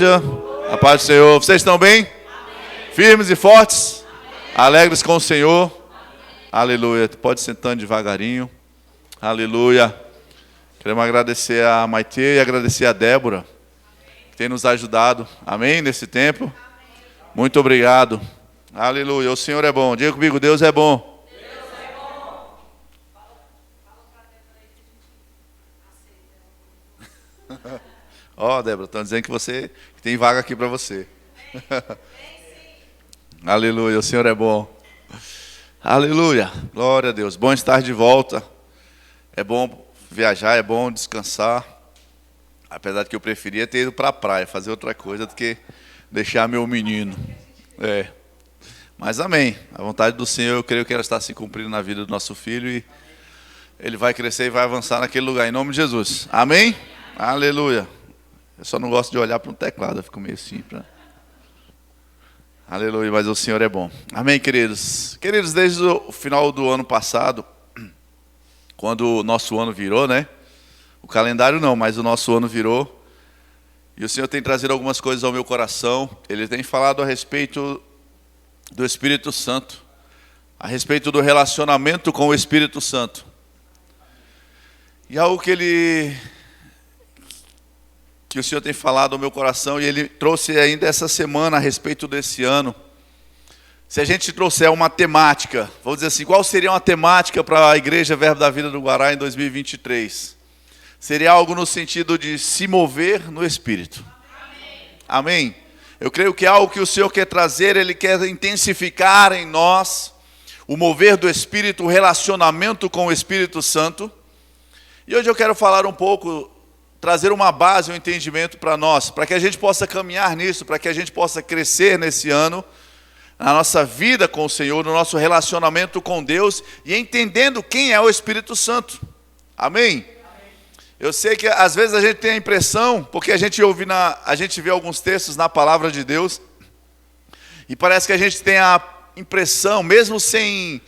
A paz do Senhor. Vocês estão bem? Amém. Firmes e fortes? Amém. Alegres com o Senhor? Amém. Aleluia. Pode ir sentando devagarinho. Aleluia. Queremos agradecer a Maite e agradecer a Débora, que tem nos ajudado. Amém? Nesse tempo. Amém. Muito obrigado. Aleluia. O Senhor é bom. Diga comigo, Deus é bom. Deus é bom. Ó, Débora, estão dizendo que tem vaga aqui para você. Aleluia, o Senhor é bom. Aleluia, glória a Deus. Bom estar de volta. É bom viajar, é bom descansar. Apesar de que eu preferia ter ido para a praia, fazer outra coisa do que deixar meu menino. Mas amém. A vontade do Senhor, eu creio que ela está se cumprindo na vida do nosso filho e ele vai crescer e vai avançar naquele lugar, em nome de Jesus. Amém? Aleluia. Eu só não gosto de olhar para um teclado, eu fico meio assim. Aleluia, mas o Senhor é bom. Amém, queridos? Queridos, desde o final do ano passado, quando o nosso ano virou, né? O calendário não, mas o nosso ano virou. E o Senhor tem trazido algumas coisas ao meu coração. Ele tem falado a respeito do Espírito Santo, a respeito do relacionamento com o Espírito Santo. E algo que o Senhor tem falado ao meu coração, e Ele trouxe ainda essa semana a respeito desse ano. Se a gente trouxer uma temática, vamos dizer assim, qual seria uma temática para a Igreja Verbo da Vida do Guará em 2023? Seria algo no sentido de se mover no Espírito. Amém? Eu creio que é algo que o Senhor quer trazer, Ele quer intensificar em nós o mover do Espírito, o relacionamento com o Espírito Santo. E hoje eu quero falar um pouco, trazer uma base, um entendimento para nós, para que a gente possa caminhar nisso, para que a gente possa crescer nesse ano, na nossa vida com o Senhor, no nosso relacionamento com Deus, e entendendo quem é o Espírito Santo. Amém? Eu sei que às vezes a gente tem a impressão, porque a gente vê alguns textos na palavra de Deus, e parece que a gente tem a impressão, mesmo sem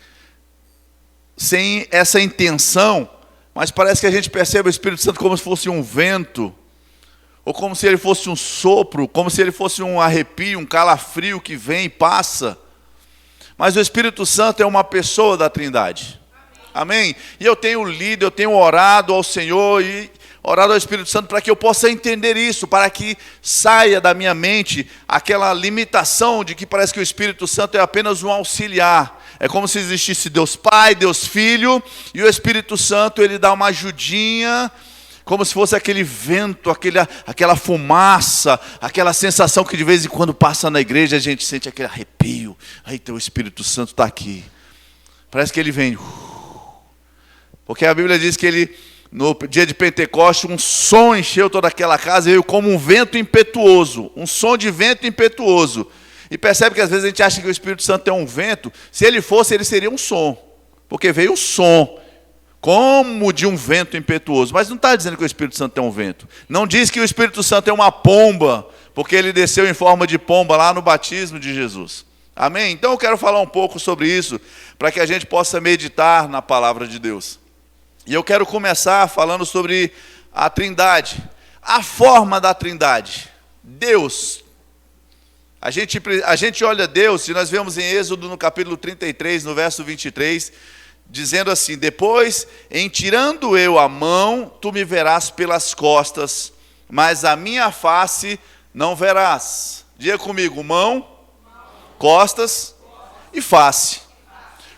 essa intenção, mas parece que a gente percebe o Espírito Santo como se fosse um vento, ou como se ele fosse um sopro, como se ele fosse um arrepio, um calafrio que vem e passa. Mas o Espírito Santo é uma pessoa da Trindade. Amém? E eu tenho lido, eu tenho orado ao Senhor e orado ao Espírito Santo para que eu possa entender isso, para que saia da minha mente aquela limitação de que parece que o Espírito Santo é apenas um auxiliar. É como se existisse Deus Pai, Deus Filho, e o Espírito Santo, ele dá uma ajudinha, como se fosse aquele vento, aquela fumaça, aquela sensação que de vez em quando passa na igreja, a gente sente aquele arrepio. Aí então o Espírito Santo está aqui. Parece que ele vem. Porque a Bíblia diz que ele, no dia de Pentecostes, um som encheu toda aquela casa, veio como um vento impetuoso, um som de vento impetuoso. E percebe que às vezes a gente acha que o Espírito Santo é um vento. Se ele fosse, ele seria um som. Porque veio o som, como de um vento impetuoso. Mas não está dizendo que o Espírito Santo é um vento. Não diz que o Espírito Santo é uma pomba, porque ele desceu em forma de pomba lá no batismo de Jesus. Amém? Então eu quero falar um pouco sobre isso, para que a gente possa meditar na palavra de Deus. E eu quero começar falando sobre a Trindade. A forma da Trindade. Deus. A gente olha Deus, e nós vemos em Êxodo no capítulo 33, no verso 23, dizendo assim: depois, em tirando eu a mão, tu me verás pelas costas, mas a minha face não verás. Diga comigo, mão, costas e face.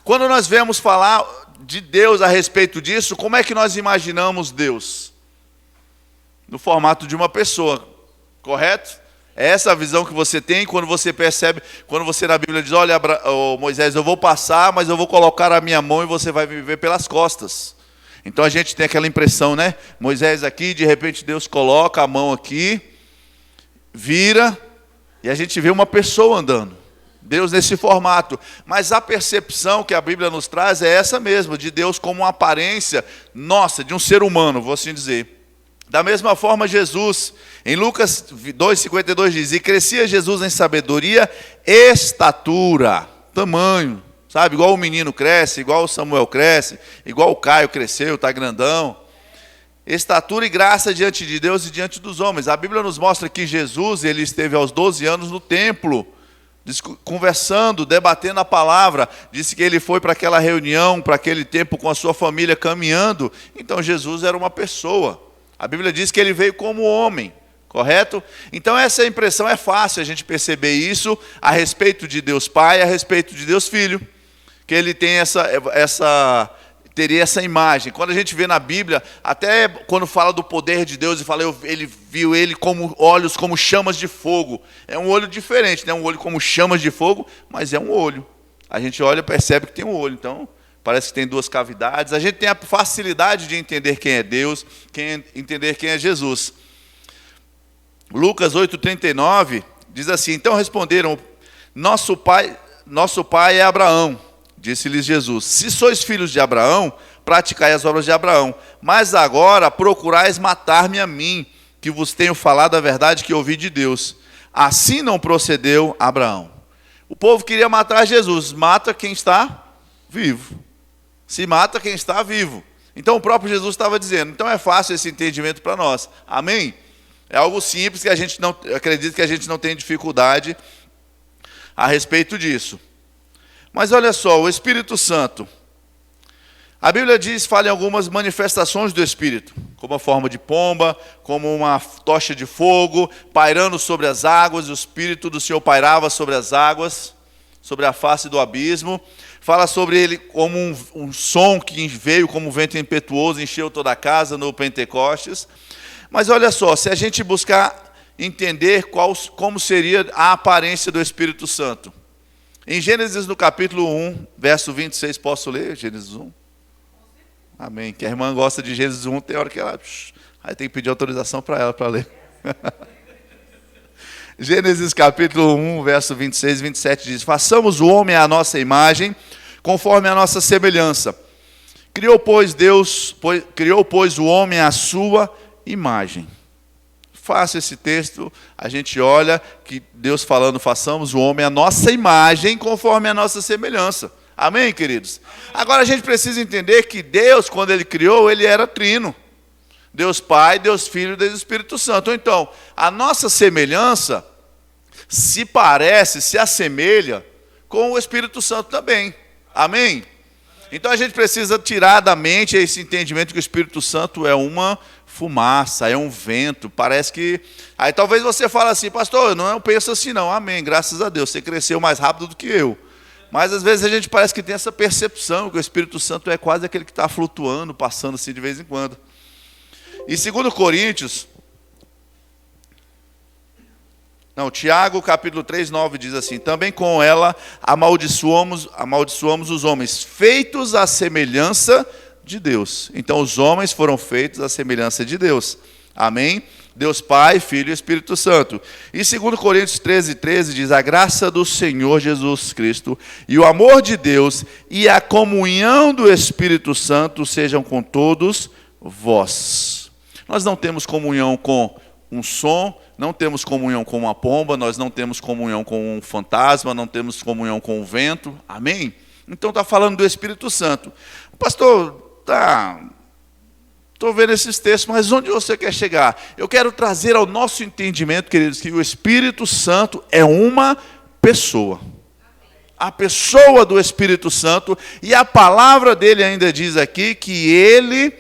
Quando nós vemos falar de Deus a respeito disso, como é que nós imaginamos Deus? No formato de uma pessoa, correto? É essa a visão que você tem quando você percebe, quando você na Bíblia diz: olha, Moisés, eu vou passar, mas eu vou colocar a minha mão e você vai me ver pelas costas. Então a gente tem aquela impressão, né? Moisés aqui, de repente Deus coloca a mão aqui, vira, e a gente vê uma pessoa andando. Deus nesse formato. Mas a percepção que a Bíblia nos traz é essa mesmo, de Deus como uma aparência nossa, de um ser humano, vou assim dizer. Da mesma forma, Jesus, em Lucas 2,52 diz: e crescia Jesus em sabedoria, estatura, tamanho, sabe? Igual o menino cresce, igual o Samuel cresce, igual o Caio cresceu, está grandão. estatura e graça diante de Deus e diante dos homens. A Bíblia nos mostra que Jesus, ele esteve aos 12 anos no templo, conversando, debatendo a palavra. Disse que ele foi para aquela reunião, para aquele tempo com a sua família caminhando. Então Jesus era uma pessoa. A Bíblia diz que ele veio como homem, correto? Então essa impressão é fácil a gente perceber isso a respeito de Deus Pai, a respeito de Deus Filho, que ele tem teria essa imagem. Quando a gente vê na Bíblia, até quando fala do poder de Deus, e fala, ele viu ele como olhos como chamas de fogo. É um olho diferente, não é um olho como chamas de fogo, mas é um olho. A gente olha e percebe que tem um olho. Então, parece que tem duas cavidades. A gente tem a facilidade de entender quem é Deus, entender quem é Jesus. Lucas 8,39 diz assim: então responderam, nosso pai é Abraão. Disse-lhes Jesus: se sois filhos de Abraão, praticai as obras de Abraão. Mas agora procurais matar-me a mim, que vos tenho falado a verdade que ouvi de Deus. Assim não procedeu Abraão. O povo queria matar Jesus. Mata quem está vivo. Se mata quem está vivo. Então o próprio Jesus estava dizendo. Então é fácil esse entendimento para nós. Amém? É algo simples que a gente não acredita que a gente não tem dificuldade a respeito disso. Mas olha só, o Espírito Santo. A Bíblia diz, fala em algumas manifestações do Espírito, como a forma de pomba, como uma tocha de fogo, pairando sobre as águas, o Espírito do Senhor pairava sobre as águas, sobre a face do abismo. Fala sobre ele como um som que veio como um vento impetuoso, encheu toda a casa no Pentecostes. Mas olha só, se a gente buscar entender como seria a aparência do Espírito Santo. Em Gênesis, no capítulo 1, verso 26, posso ler Gênesis 1? Amém. Que a irmã gosta de Gênesis 1, tem hora que ela... Aí tem que pedir autorização para ela para ler. Gênesis capítulo 1, verso 26 e 27 diz: façamos o homem à nossa imagem, conforme a nossa semelhança. Criou, pois, o homem à sua imagem. Fácil esse texto, a gente olha que Deus falando, façamos o homem à nossa imagem, conforme a nossa semelhança. Amém, queridos? Agora a gente precisa entender que Deus, quando Ele criou, Ele era trino. Deus Pai, Deus Filho e Deus Espírito Santo. Então, a nossa semelhança se parece, se assemelha com o Espírito Santo também. Amém? Então a gente precisa tirar da mente esse entendimento que o Espírito Santo é uma fumaça, é um vento, parece que... Aí talvez você fale assim, pastor, eu não penso assim não. Amém, graças a Deus, você cresceu mais rápido do que eu. Mas às vezes a gente parece que tem essa percepção que o Espírito Santo é quase aquele que está flutuando, passando assim de vez em quando. E 2 Coríntios... Tiago capítulo 3, 9 diz assim: também com ela amaldiçoamos os homens, feitos à semelhança de Deus. Então os homens foram feitos à semelhança de Deus. Amém? Deus Pai, Filho e Espírito Santo. E 2 Coríntios 13, 13 diz: a graça do Senhor Jesus Cristo e o amor de Deus e a comunhão do Espírito Santo sejam com todos vós. Nós não temos comunhão com um som, não temos comunhão com uma pomba, nós não temos comunhão com um fantasma, não temos comunhão com o vento. Amém? Então está falando do Espírito Santo. Pastor, estou vendo esses textos, mas onde você quer chegar? Eu quero trazer ao nosso entendimento, queridos, que o Espírito Santo é uma pessoa. A pessoa do Espírito Santo, e a palavra dele ainda diz aqui que ele...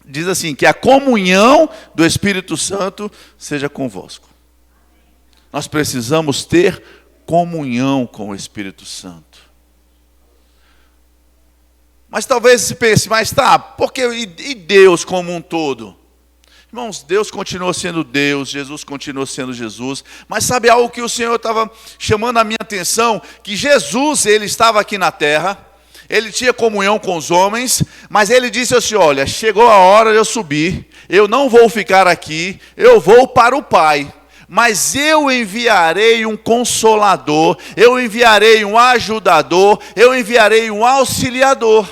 diz assim, que a comunhão do Espírito Santo seja convosco. Nós precisamos ter comunhão com o Espírito Santo. Mas talvez se pense, mas porque e Deus como um todo? Irmãos, Deus continua sendo Deus, Jesus continua sendo Jesus, mas sabe algo que o Senhor estava chamando a minha atenção? Que Jesus, ele estava aqui na terra, ele tinha comunhão com os homens, mas ele disse assim, olha, chegou a hora de eu subir, eu não vou ficar aqui, eu vou para o Pai, mas eu enviarei um consolador, eu enviarei um ajudador, eu enviarei um auxiliador.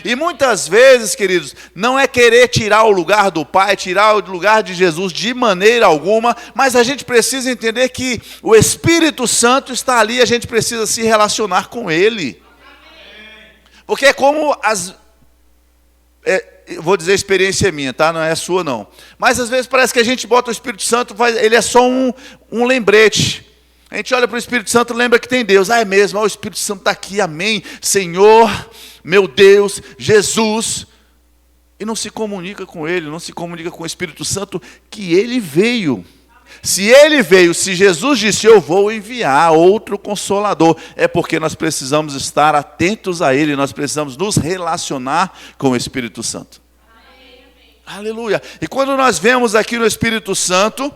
E muitas vezes, queridos, não é querer tirar o lugar do Pai, tirar o lugar de Jesus de maneira alguma, mas a gente precisa entender que o Espírito Santo está ali, a gente precisa se relacionar com Ele. Porque é como vou dizer experiência minha, tá? Não é sua não. Mas às vezes parece que a gente bota o Espírito Santo, ele é só um lembrete. A gente olha para o Espírito Santo e lembra que tem Deus. É mesmo, o Espírito Santo está aqui, amém. Senhor, meu Deus, Jesus. E não se comunica com ele, não se comunica com o Espírito Santo, que ele veio. Se ele veio, se Jesus disse, eu vou enviar outro Consolador, é porque nós precisamos estar atentos a ele, nós precisamos nos relacionar com o Espírito Santo. Amém. Aleluia. E quando nós vemos aqui no Espírito Santo,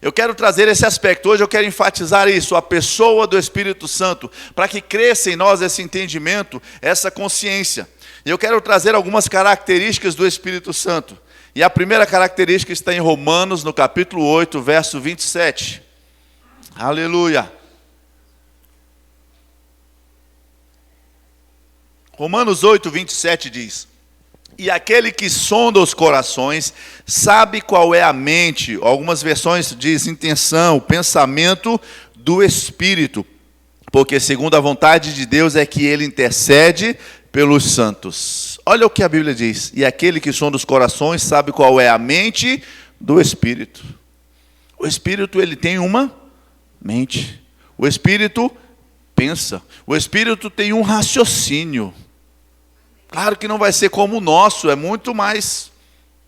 eu quero trazer esse aspecto. Hoje eu quero enfatizar isso, a pessoa do Espírito Santo, para que cresça em nós esse entendimento, essa consciência. E eu quero trazer algumas características do Espírito Santo. E a primeira característica está em Romanos, no capítulo 8, verso 27. Aleluia. Romanos 8, 27 diz: e aquele que sonda os corações, sabe qual é a mente, algumas versões diz intenção, pensamento do Espírito, porque segundo a vontade de Deus é que ele intercede pelos santos. Olha o que a Bíblia diz: e aquele que sonda os corações sabe qual é a mente do Espírito. O Espírito, ele tem uma mente. O Espírito pensa. O Espírito tem um raciocínio. Claro que não vai ser como o nosso, é muito mais,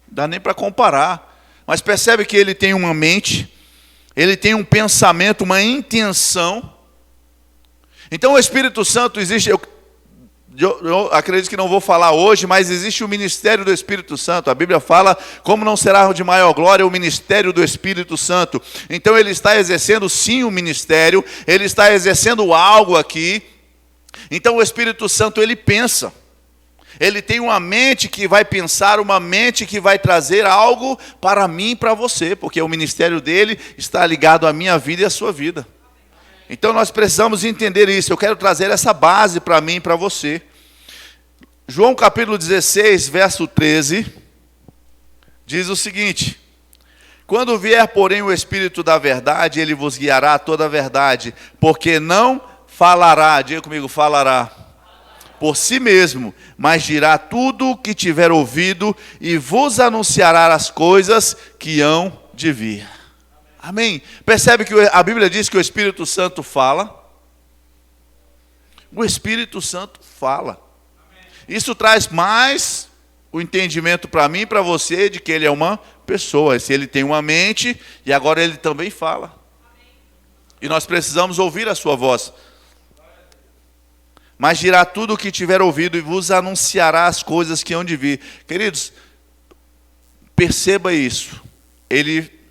não dá nem para comparar. Mas percebe que ele tem uma mente, ele tem um pensamento, uma intenção. Então o Espírito Santo existe, eu acredito que não vou falar hoje, mas existe o ministério do Espírito Santo. A Bíblia fala, como não será de maior glória o ministério do Espírito Santo. Então ele está exercendo sim o ministério, ele está exercendo algo aqui. Então o Espírito Santo, ele pensa. Ele tem uma mente que vai pensar, uma mente que vai trazer algo para mim e para você, porque o ministério dele está ligado à minha vida e à sua vida. Então nós precisamos entender isso. Eu quero trazer essa base para mim e para você. João capítulo 16, verso 13, diz o seguinte: quando vier, porém, o Espírito da verdade, ele vos guiará a toda a verdade, porque não falará, diga comigo, falará por si mesmo, mas dirá tudo o que tiver ouvido e vos anunciará as coisas que hão de vir. Amém? Percebe que a Bíblia diz que o Espírito Santo fala? O Espírito Santo fala. Isso traz mais o entendimento para mim e para você de que ele é uma pessoa. Se ele tem uma mente e agora ele também fala. E nós precisamos ouvir a sua voz. Mas dirá tudo o que tiver ouvido e vos anunciará as coisas que hão de vir. Queridos, perceba isso. Ele...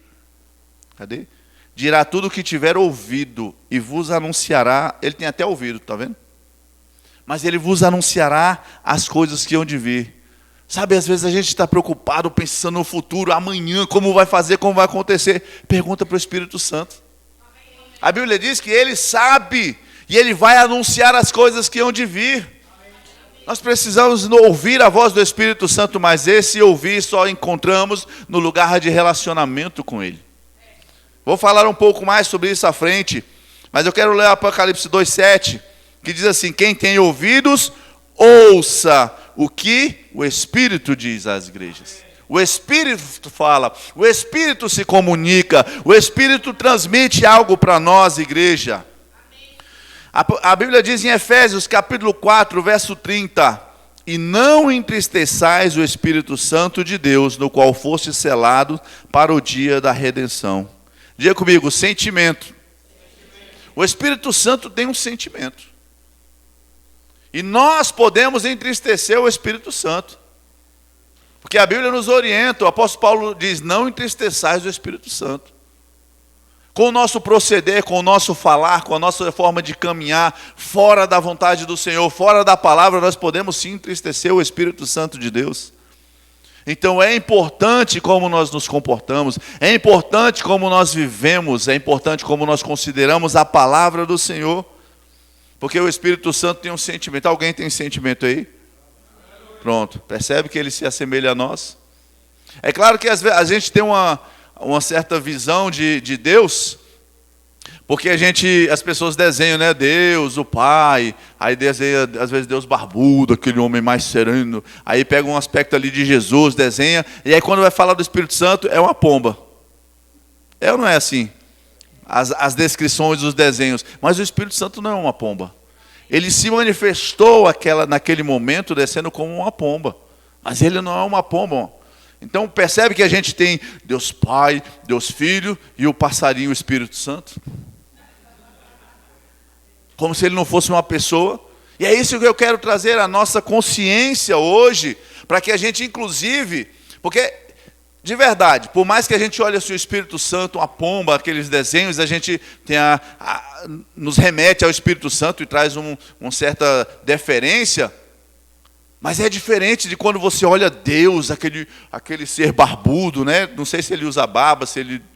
Cadê? Dirá tudo o que tiver ouvido e vos anunciará. Ele tem até ouvido, está vendo? Mas ele vos anunciará as coisas que hão de vir. Sabe, às vezes a gente está preocupado, pensando no futuro, amanhã, como vai fazer, como vai acontecer. Pergunta para o Espírito Santo. A Bíblia diz que ele sabe e ele vai anunciar as coisas que hão de vir. Nós precisamos ouvir a voz do Espírito Santo, mas esse ouvir só encontramos no lugar de relacionamento com ele. Vou falar um pouco mais sobre isso à frente, mas eu quero ler Apocalipse 2,7, que diz assim: quem tem ouvidos, ouça o que o Espírito diz às igrejas. O Espírito fala, o Espírito se comunica, o Espírito transmite algo para nós, igreja. A Bíblia diz em Efésios capítulo 4, verso 30, e não entristeçais o Espírito Santo de Deus, no qual foste selado para o dia da redenção. Diga comigo, sentimento. O Espírito Santo tem um sentimento. E nós podemos entristecer o Espírito Santo. Porque a Bíblia nos orienta, o apóstolo Paulo diz, não entristeçais o Espírito Santo. Com o nosso proceder, com o nosso falar, com a nossa forma de caminhar, fora da vontade do Senhor, fora da palavra, nós podemos sim entristecer o Espírito Santo de Deus. Então é importante como nós nos comportamos, é importante como nós vivemos, é importante como nós consideramos a palavra do Senhor. Porque o Espírito Santo tem um sentimento. Alguém tem sentimento aí? Pronto, percebe que ele se assemelha a nós? É claro que às vezes a gente tem uma certa visão de Deus, Porque as pessoas desenham, né? Deus, o Pai, aí desenha, às vezes, Deus barbudo, aquele homem mais sereno. Aí pega um aspecto ali de Jesus, desenha, e aí quando vai falar do Espírito Santo, é uma pomba. É ou não é assim? As descrições dos desenhos. Mas o Espírito Santo não é uma pomba. Ele se manifestou naquele momento descendo como uma pomba. Mas ele não é uma pomba. Então percebe que a gente tem Deus Pai, Deus Filho e o passarinho, o Espírito Santo. Como se ele não fosse uma pessoa. E é isso que eu quero trazer à nossa consciência hoje, para que a gente inclusive, porque de verdade, por mais que a gente olhe assim, o Espírito Santo, uma pomba, aqueles desenhos, a gente tem nos remete ao Espírito Santo e traz uma certa deferência, mas é diferente de quando você olha Deus, aquele ser barbudo, né? Não sei se ele usa barba, se ele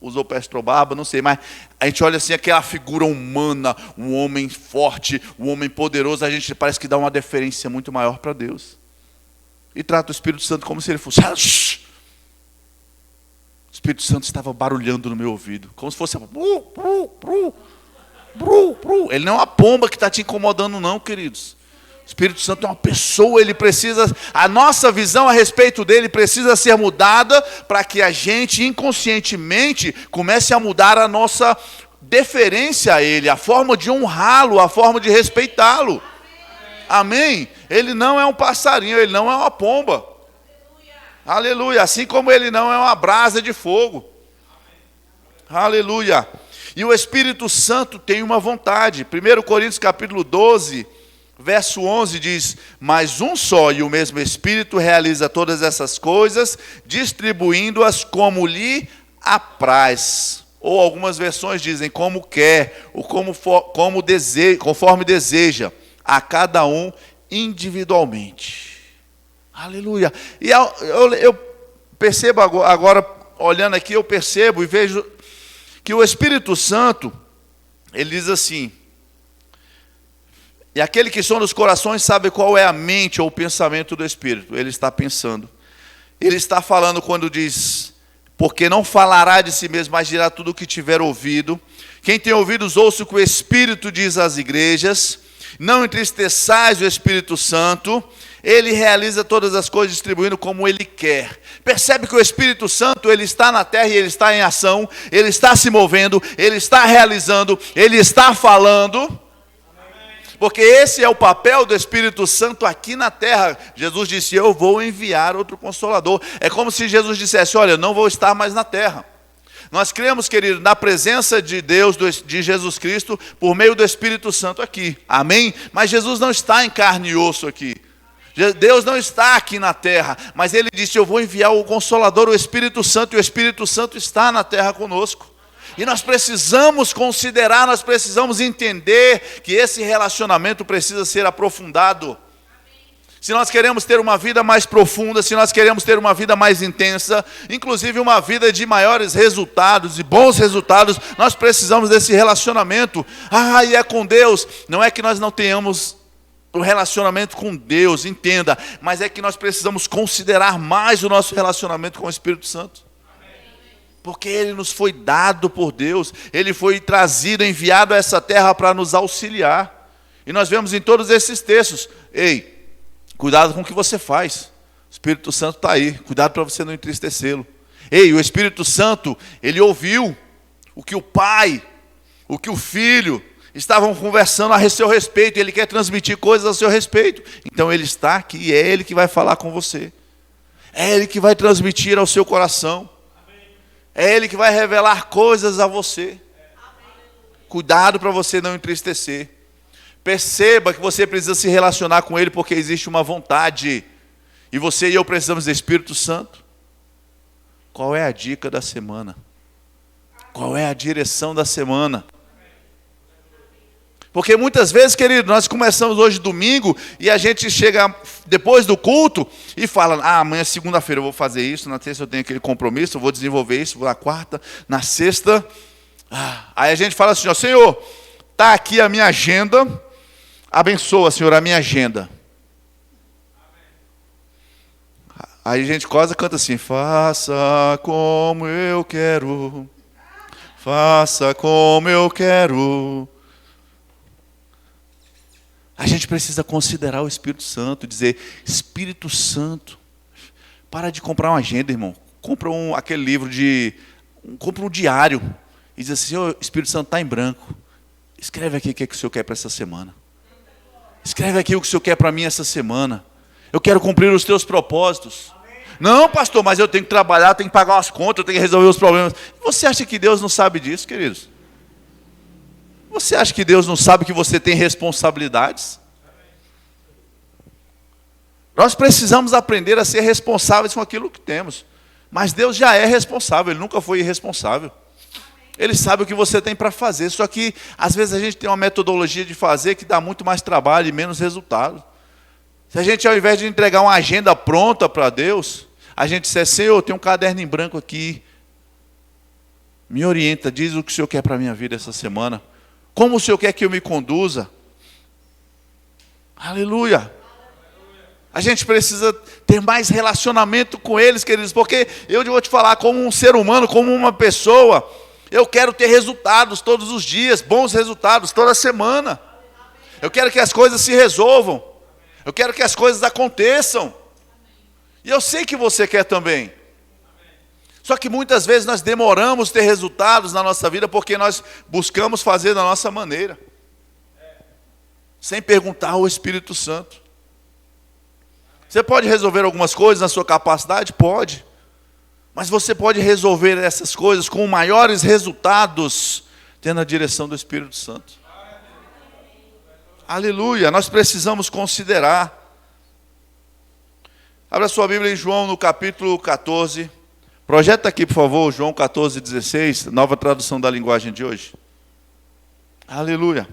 usou pestrobarba, não sei, mas a gente olha assim, aquela figura humana, um homem forte, um homem poderoso, a gente parece que dá uma deferência muito maior para Deus. E trata o Espírito Santo como se ele fosse... O Espírito Santo estava barulhando no meu ouvido, como se fosse... Ele não é uma pomba que está te incomodando não, queridos. O Espírito Santo é uma pessoa, ele precisa, a nossa visão a respeito dele precisa ser mudada para que a gente inconscientemente comece a mudar a nossa deferência a ele, a forma de honrá-lo, a forma de respeitá-lo. Amém? Ele não é um passarinho, ele não é uma pomba. Aleluia. Assim como ele não é uma brasa de fogo. Aleluia. E o Espírito Santo tem uma vontade. 1 Coríntios capítulo 12, verso 11 diz: mas um só e o mesmo Espírito realiza todas essas coisas, distribuindo-as como lhe apraz. Ou algumas versões dizem como quer, ou como deseja, conforme deseja, a cada um individualmente. Aleluia. E eu percebo agora, olhando aqui, eu percebo e vejo que o Espírito Santo, ele diz assim: e aquele que sonda os corações sabe qual é a mente ou o pensamento do Espírito. Ele está pensando. Ele está falando quando diz: porque não falará de si mesmo, mas dirá tudo o que tiver ouvido. Quem tem ouvidos, ouça o que o Espírito diz às igrejas. Não entristeçais o Espírito Santo. Ele realiza todas as coisas distribuindo como ele quer. Percebe que o Espírito Santo, ele está na terra e ele está em ação. Ele está se movendo, ele está realizando, ele está falando. Porque esse é o papel do Espírito Santo aqui na terra. Jesus disse: eu vou enviar outro Consolador. É como se Jesus dissesse: olha, eu não vou estar mais na terra. Nós cremos, querido, na presença de Deus, de Jesus Cristo, por meio do Espírito Santo aqui. Amém? Mas Jesus não está em carne e osso aqui. Deus não está aqui na terra, mas ele disse: eu vou enviar o Consolador, o Espírito Santo, e o Espírito Santo está na terra conosco. E nós precisamos considerar, nós precisamos entender que esse relacionamento precisa ser aprofundado. Se nós queremos ter uma vida mais profunda, se nós queremos ter uma vida mais intensa, inclusive uma vida de maiores resultados e bons resultados, nós precisamos desse relacionamento. E é com Deus. Não é que nós não tenhamos o relacionamento com Deus, entenda, mas é que nós precisamos considerar mais o nosso relacionamento com o Espírito Santo. Porque ele nos foi dado por Deus, ele foi trazido, enviado a essa terra para nos auxiliar. E nós vemos em todos esses textos: ei, cuidado com o que você faz, o Espírito Santo está aí, cuidado para você não entristecê-lo. Ei, o Espírito Santo, ele ouviu o que o Pai, o que o Filho estavam conversando a seu respeito, ele quer transmitir coisas a seu respeito. Então ele está aqui e é ele que vai falar com você. É ele que vai transmitir ao seu coração. É ele que vai revelar coisas a você. Cuidado para você não entristecer. Perceba que você precisa se relacionar com ele, porque existe uma vontade. E você e eu precisamos do Espírito Santo. Qual é a dica da semana? Qual é a direção da semana? Porque muitas vezes, querido, nós começamos hoje domingo e a gente chega depois do culto e fala: amanhã segunda-feira eu vou fazer isso, na terça eu tenho aquele compromisso, eu vou desenvolver isso, vou na quarta, na sexta. Aí a gente fala assim: ó, Senhor, está aqui a minha agenda, abençoa, Senhor, a minha agenda. Aí a gente quase canta assim: faça como eu quero, faça como eu quero. A gente precisa considerar o Espírito Santo, dizer: Espírito Santo, para de comprar uma agenda, irmão. Compra aquele livro compra um diário e diz assim: o Espírito Santo está em branco. Escreve aqui o que o Senhor quer para essa semana. Escreve aqui o que o Senhor quer para mim essa semana. Eu quero cumprir os teus propósitos. Não, pastor, mas eu tenho que trabalhar, tenho que pagar as contas, eu tenho que resolver os problemas. Você acha que Deus não sabe disso, queridos? Você acha que Deus não sabe que você tem responsabilidades? Nós precisamos aprender a ser responsáveis com aquilo que temos. Mas Deus já é responsável, Ele nunca foi irresponsável. Ele sabe o que você tem para fazer, só que às vezes a gente tem uma metodologia de fazer que dá muito mais trabalho e menos resultado. Se a gente, ao invés de entregar uma agenda pronta para Deus, a gente disser: Senhor, tem um caderno em branco aqui, me orienta, diz o que o Senhor quer para a minha vida essa semana. Como o Senhor quer que eu me conduza? Aleluia! A gente precisa ter mais relacionamento com eles, queridos, porque eu vou te falar, como um ser humano, como uma pessoa, eu quero ter resultados todos os dias, bons resultados toda semana. Eu quero que as coisas se resolvam. Eu quero que as coisas aconteçam. E eu sei que você quer também. Só que muitas vezes nós demoramos ter resultados na nossa vida porque nós buscamos fazer da nossa maneira, sem perguntar ao Espírito Santo. Você pode resolver algumas coisas na sua capacidade? Pode. Mas você pode resolver essas coisas com maiores resultados tendo a direção do Espírito Santo. Aleluia. Nós precisamos considerar. Abra sua Bíblia em João no capítulo 14. Projeta aqui, por favor, João 14:16, nova tradução da linguagem de hoje. Aleluia.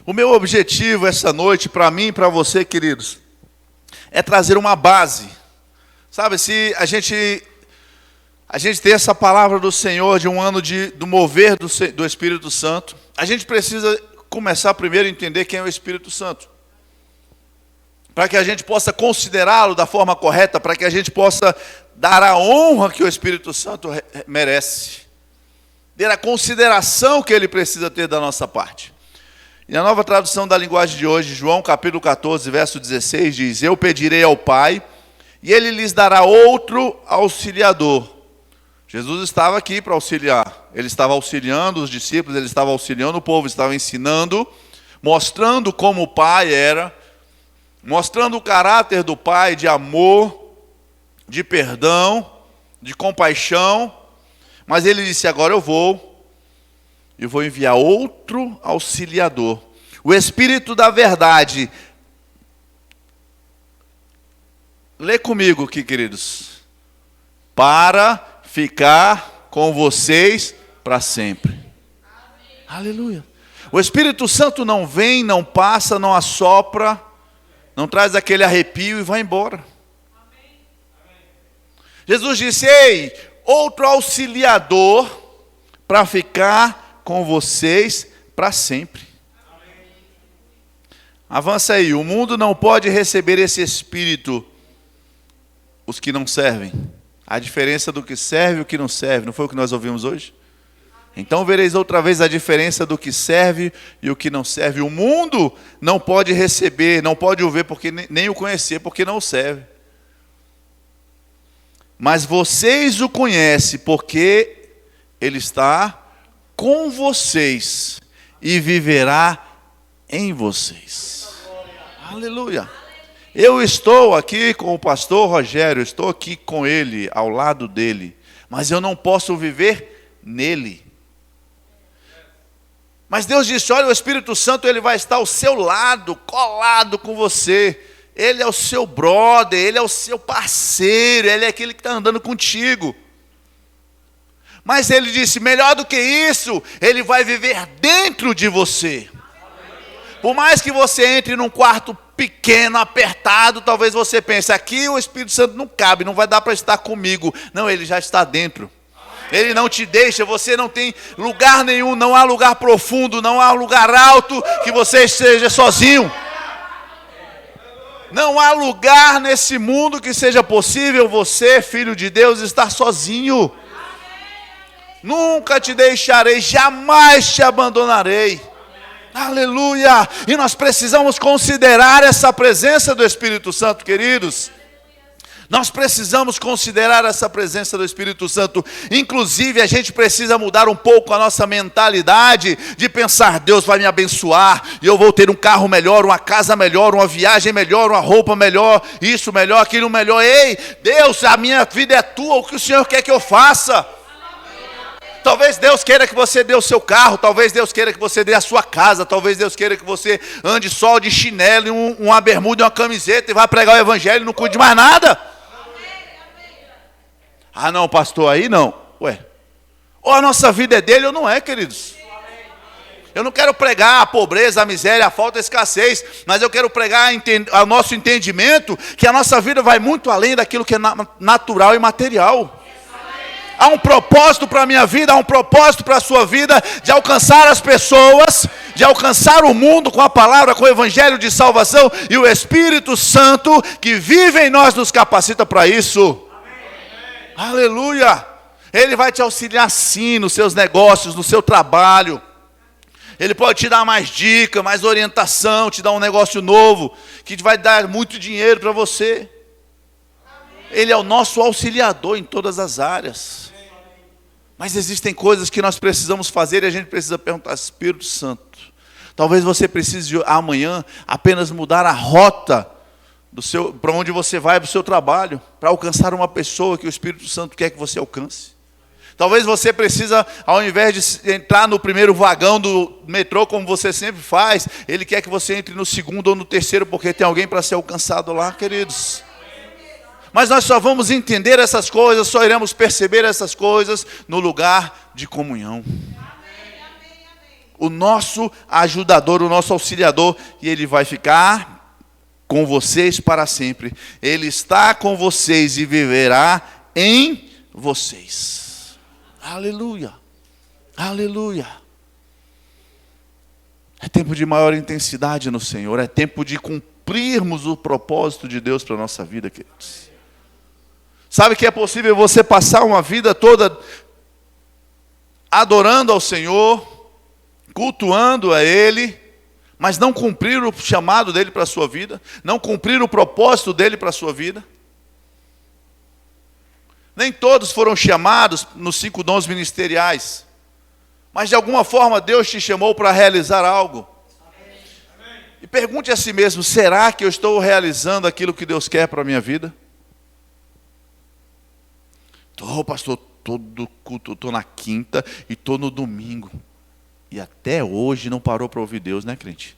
O meu objetivo essa noite, para mim e para você, queridos, é trazer uma base. Sabe, se a gente tem essa palavra do Senhor, de um ano do mover do Espírito Santo, a gente precisa começar primeiro a entender quem é o Espírito Santo. Para que a gente possa considerá-lo da forma correta, para que a gente possa dar a honra que o Espírito Santo merece. Ter a consideração que ele precisa ter da nossa parte. E a nova tradução da linguagem de hoje, João capítulo 14, verso 16, diz: Eu pedirei ao Pai, e Ele lhes dará outro auxiliador. Jesus estava aqui para auxiliar. Ele estava auxiliando os discípulos, ele estava auxiliando o povo, estava ensinando, mostrando como o Pai era, mostrando o caráter do Pai de amor, de perdão, de compaixão. Mas ele disse: agora eu vou enviar outro auxiliador, o Espírito da verdade. Lê comigo aqui, queridos. Para ficar com vocês para sempre. Amém. Aleluia. O Espírito Santo não vem, não passa, não assopra, não traz aquele arrepio e vai embora. Amém. Jesus disse: ei, outro auxiliador para ficar com vocês para sempre. Amém. Avança aí. O mundo não pode receber esse Espírito, os que não servem. A diferença do que serve e o que não serve. Não foi o que nós ouvimos hoje? Então vereis outra vez a diferença do que serve e o que não serve. O mundo não pode receber, não pode o ver, porque nem o conhecer, porque não o serve. Mas vocês o conhecem, porque ele está com vocês e viverá em vocês. Aleluia. Eu estou aqui com o pastor Rogério, estou aqui com ele, ao lado dele, mas eu não posso viver nele. Mas Deus disse: olha, o Espírito Santo ele vai estar ao seu lado, colado com você. Ele é o seu brother, ele é o seu parceiro, ele é aquele que está andando contigo. Mas ele disse: melhor do que isso, ele vai viver dentro de você. Por mais que você entre num quarto pequeno, apertado, talvez você pense: aqui o Espírito Santo não cabe, não vai dar para estar comigo. Não, ele já está dentro. Ele não te deixa, você não tem lugar nenhum, não há lugar profundo, não há lugar alto que você esteja sozinho. Não há lugar nesse mundo que seja possível você, filho de Deus, estar sozinho. Nunca te deixarei, jamais te abandonarei. Aleluia! E nós precisamos considerar essa presença do Espírito Santo, queridos. Nós precisamos considerar essa presença do Espírito Santo. Inclusive, a gente precisa mudar um pouco a nossa mentalidade de pensar: Deus vai me abençoar, e eu vou ter um carro melhor, uma casa melhor, uma viagem melhor, uma roupa melhor, isso melhor, aquilo melhor. Ei, Deus, a minha vida é tua, o que o Senhor quer que eu faça? Talvez Deus queira que você dê o seu carro, talvez Deus queira que você dê a sua casa, talvez Deus queira que você ande só de chinelo, uma bermuda e uma camiseta e vá pregar o evangelho e não cuide de mais nada. Ah não, pastor, aí não. Ué, ou a nossa vida é dele ou não é, queridos. Eu não quero pregar a pobreza, a miséria, a falta, a escassez, mas eu quero pregar o nosso entendimento que a nossa vida vai muito além daquilo que é natural e material. Há um propósito para a minha vida, há um propósito para a sua vida, de alcançar as pessoas, de alcançar o mundo com a palavra, com o evangelho de salvação, e o Espírito Santo que vive em nós nos capacita para isso. Amém. Aleluia! Ele vai te auxiliar sim nos seus negócios, no seu trabalho. Ele pode te dar mais dica, mais orientação, te dar um negócio novo, que vai dar muito dinheiro para você. Ele é o nosso auxiliador em todas as áreas. Mas existem coisas que nós precisamos fazer e a gente precisa perguntar: Espírito Santo, talvez você precise amanhã apenas mudar a rota para onde você vai, para o seu trabalho, para alcançar uma pessoa que o Espírito Santo quer que você alcance. Talvez você precisa, ao invés de entrar no primeiro vagão do metrô, como você sempre faz, ele quer que você entre no segundo ou no terceiro, porque tem alguém para ser alcançado lá, queridos. Mas nós só vamos entender essas coisas, só iremos perceber essas coisas no lugar de comunhão. O nosso ajudador, o nosso auxiliador, e ele vai ficar com vocês para sempre. Ele está com vocês e viverá em vocês. Aleluia, aleluia. É tempo de maior intensidade no Senhor, é tempo de cumprirmos o propósito de Deus para a nossa vida, queridos. Sabe que é possível você passar uma vida toda adorando ao Senhor, cultuando a Ele, mas não cumprir o chamado dEle para a sua vida, não cumprir o propósito dEle para a sua vida? Nem todos foram chamados nos 5 dons ministeriais, mas de alguma forma Deus te chamou para realizar algo. E pergunte a si mesmo: será que eu estou realizando aquilo que Deus quer para a minha vida? Pastor, todo culto, estou na quinta e estou no domingo. E até hoje não parou para ouvir Deus, né, crente?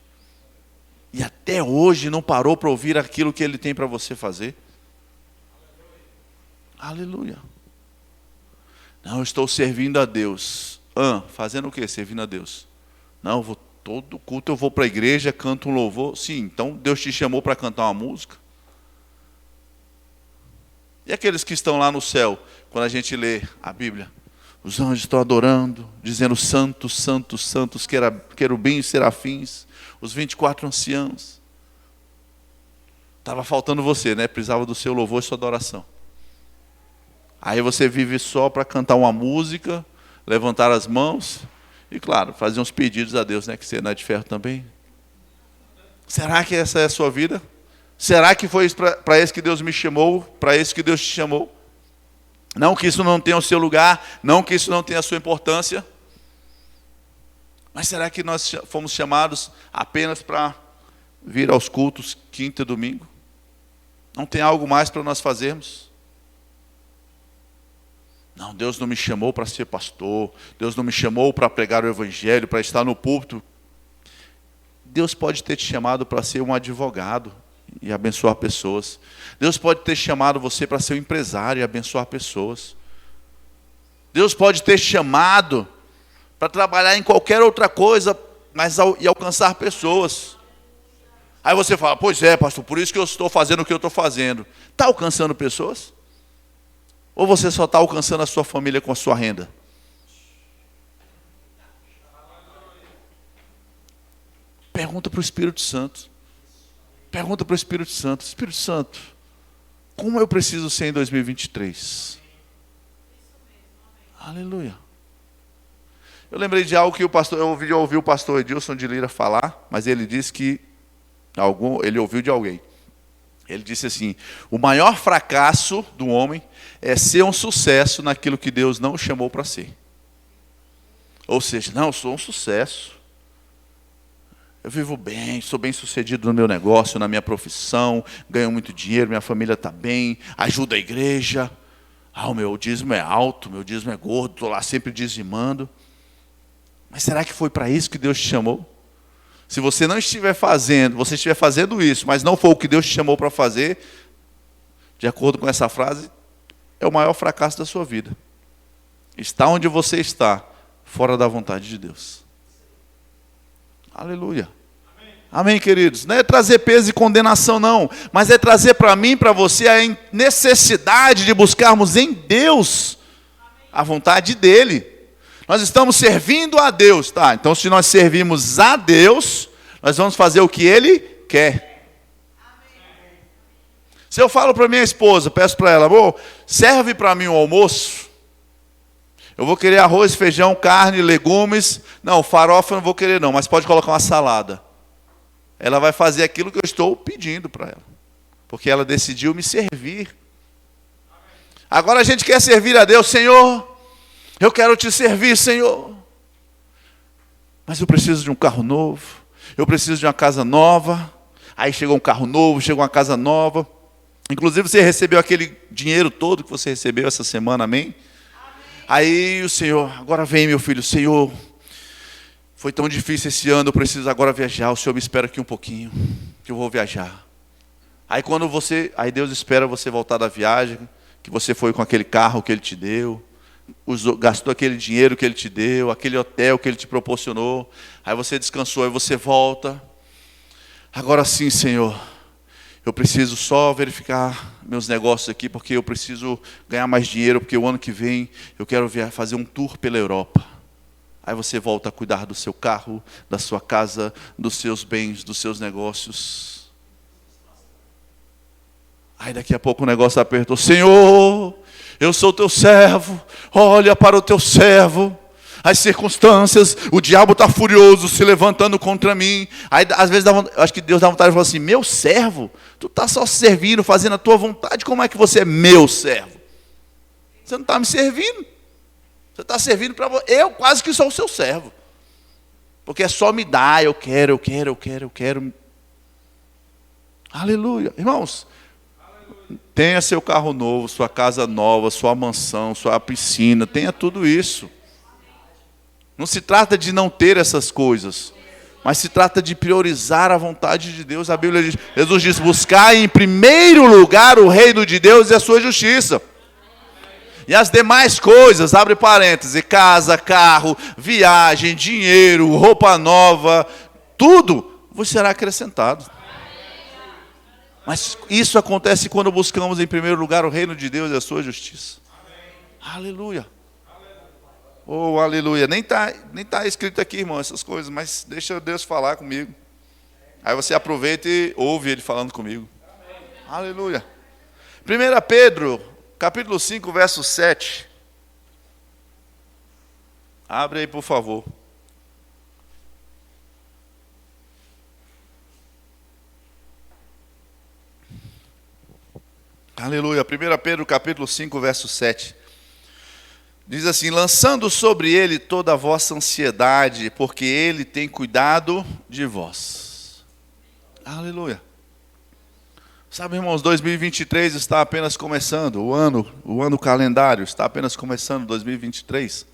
E até hoje não parou para ouvir aquilo que Ele tem para você fazer. Aleluia. Não, eu estou servindo a Deus. Fazendo o quê? Servindo a Deus. Não, todo culto eu vou para a igreja, canto um louvor. Sim, então Deus te chamou para cantar uma música. E aqueles que estão lá no céu, quando a gente lê a Bíblia, os anjos estão adorando, dizendo: santos, santos, santos, querubins e serafins, os 24 anciãos. Estava faltando você, né? Precisava do seu louvor e sua adoração. Aí você vive só para cantar uma música, levantar as mãos e, claro, fazer uns pedidos a Deus, né? Que você não é de ferro também. Será que essa é a sua vida? Será que foi para isso que Deus me chamou? Para isso que Deus te chamou? Não que isso não tenha o seu lugar, não que isso não tenha a sua importância. Mas será que nós fomos chamados apenas para vir aos cultos quinta e domingo? Não tem algo mais para nós fazermos? Não, Deus não me chamou para ser pastor. Deus não me chamou para pregar o evangelho, para estar no púlpito. Deus pode ter te chamado para ser um advogado e abençoar pessoas. Deus pode ter chamado você para ser um empresário e abençoar pessoas. Deus pode ter chamado para trabalhar em qualquer outra coisa, e alcançar pessoas. Aí você fala: pois é, pastor, por isso que eu estou fazendo o que eu estou fazendo. Está alcançando pessoas? Ou você só está alcançando a sua família com a sua renda? Pergunta para o Espírito Santo. Pergunta para o Espírito Santo: Espírito Santo, como eu preciso ser em 2023? Aleluia. Eu lembrei de algo que eu ouvi o pastor Edilson de Lira falar, mas ele disse que ele ouviu de alguém. Ele disse assim: o maior fracasso do homem é ser um sucesso naquilo que Deus não o chamou para ser. Ou seja, não, eu sou um sucesso. Eu vivo bem, sou bem sucedido no meu negócio, na minha profissão, ganho muito dinheiro, minha família está bem, ajudo a igreja. O meu dízimo é alto, meu dízimo é gordo, estou lá sempre dizimando. Mas será que foi para isso que Deus te chamou? Se você não estiver fazendo, você estiver fazendo isso, mas não for o que Deus te chamou para fazer, de acordo com essa frase, é o maior fracasso da sua vida. Está onde você está, fora da vontade de Deus. Aleluia. Amém, queridos? Não é trazer peso e condenação, não. Mas é trazer para mim e para você a necessidade de buscarmos em Deus a vontade dEle. Nós estamos servindo a Deus, tá? Então, se nós servimos a Deus, nós vamos fazer o que Ele quer. Se eu falo para minha esposa, peço para ela: amor, serve para mim o almoço. Eu vou querer arroz, feijão, carne, legumes. Não, farofa eu não vou querer não, mas pode colocar uma salada. Ela vai fazer aquilo que eu estou pedindo para ela, porque ela decidiu me servir. Agora a gente quer servir a Deus: Senhor, eu quero te servir, Senhor, mas eu preciso de um carro novo, eu preciso de uma casa nova. Aí chegou um carro novo, chegou uma casa nova. Inclusive você recebeu aquele dinheiro todo que você recebeu essa semana, amém? Aí o Senhor: agora vem, meu filho. Senhor, foi tão difícil esse ano, eu preciso agora viajar. O Senhor me espera aqui um pouquinho, que eu vou viajar. Aí Deus espera você voltar da viagem, que você foi com aquele carro que Ele te deu, gastou aquele dinheiro que Ele te deu, aquele hotel que Ele te proporcionou. Aí você descansou, aí você volta. Agora sim, Senhor, eu preciso só verificar meus negócios aqui, porque eu preciso ganhar mais dinheiro, porque o ano que vem eu quero fazer um tour pela Europa. Aí você volta a cuidar do seu carro, da sua casa, dos seus bens, dos seus negócios. Aí daqui a pouco o negócio apertou: Senhor, eu sou teu servo, olha para o teu servo. As circunstâncias, o diabo está furioso, se levantando contra mim. Aí às vezes acho que Deus dá vontade de falar assim: meu servo? Tu está só servindo, fazendo a tua vontade, como é que você é meu servo? Você não está me servindo. Você está servindo para você. Eu quase que sou o seu servo. Porque é só me dar, eu quero. Aleluia. Irmãos, tenha seu carro novo, sua casa nova, sua mansão, sua piscina, tenha tudo isso. Não se trata de não ter essas coisas, mas se trata de priorizar a vontade de Deus. A Bíblia diz, Jesus diz: buscar em primeiro lugar o reino de Deus e a sua justiça. E as demais coisas, abre parênteses, casa, carro, viagem, dinheiro, roupa nova, tudo vos será acrescentado. Mas isso acontece quando buscamos em primeiro lugar o reino de Deus e a sua justiça. Aleluia. Oh, aleluia. Nem tá escrito aqui, irmão, essas coisas, mas deixa Deus falar comigo. Aí você aproveita e ouve Ele falando comigo. Aleluia. 1 Pedro, capítulo 5, verso 7. Abre aí, por favor. Aleluia. 1 Pedro, capítulo 5, verso 7. Diz assim: lançando sobre Ele toda a vossa ansiedade, porque Ele tem cuidado de vós. Aleluia. Sabe, irmãos, 2023 está apenas começando, o ano calendário está apenas começando, 2023.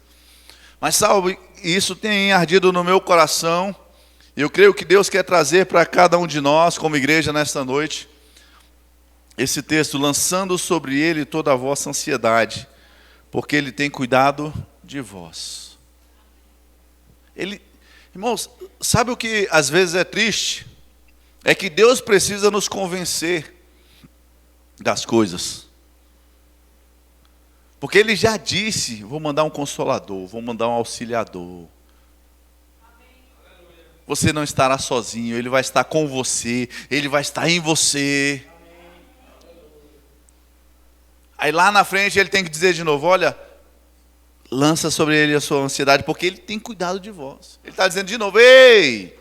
Mas sabe, isso tem ardido no meu coração, e eu creio que Deus quer trazer para cada um de nós, como igreja, nesta noite, esse texto: lançando sobre Ele toda a vossa ansiedade, porque Ele tem cuidado de vós. Irmãos, sabe o que às vezes é triste? É que Deus precisa nos convencer das coisas. Porque Ele já disse: vou mandar um consolador, vou mandar um auxiliador. você não estará sozinho, Ele vai estar com você, Ele vai estar em você. Aí lá na frente Ele tem que dizer de novo, olha, lança sobre Ele a sua ansiedade, porque Ele tem cuidado de vós. Ele está dizendo de novo, ei,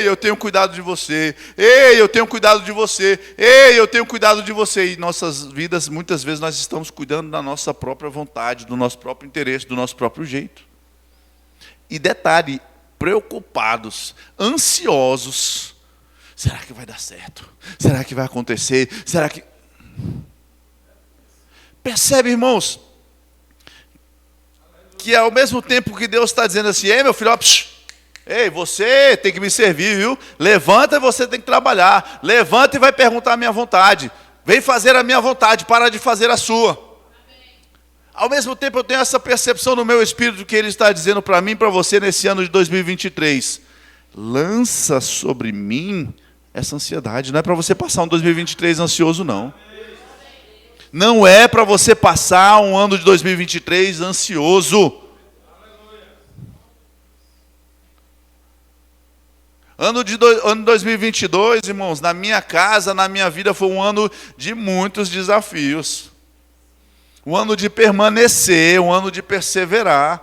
eu tenho cuidado de você, ei, eu tenho cuidado de você, ei, eu tenho cuidado de você. E nossas vidas, muitas vezes, nós estamos cuidando da nossa própria vontade, do nosso próprio interesse, do nosso próprio jeito. E detalhe, preocupados, ansiosos. Será que vai dar certo? Será que vai acontecer? Será que... Percebe, irmãos, que ao mesmo tempo que Deus está dizendo assim, ei, meu filho, ó, ei, você tem que me servir, viu? Levanta e você tem que trabalhar. Levanta e vai perguntar a minha vontade. Vem fazer a minha vontade, para de fazer a sua. Ao mesmo tempo eu tenho essa percepção no meu espírito que Ele está dizendo para mim e para você nesse ano de 2023. Lança sobre mim essa ansiedade. Não é para você passar um 2023 ansioso, não. Não é para você passar um ano de 2023 ansioso. Ano 2022, irmãos, na minha casa, na minha vida, foi um ano de muitos desafios. Um ano de permanecer, um ano de perseverar.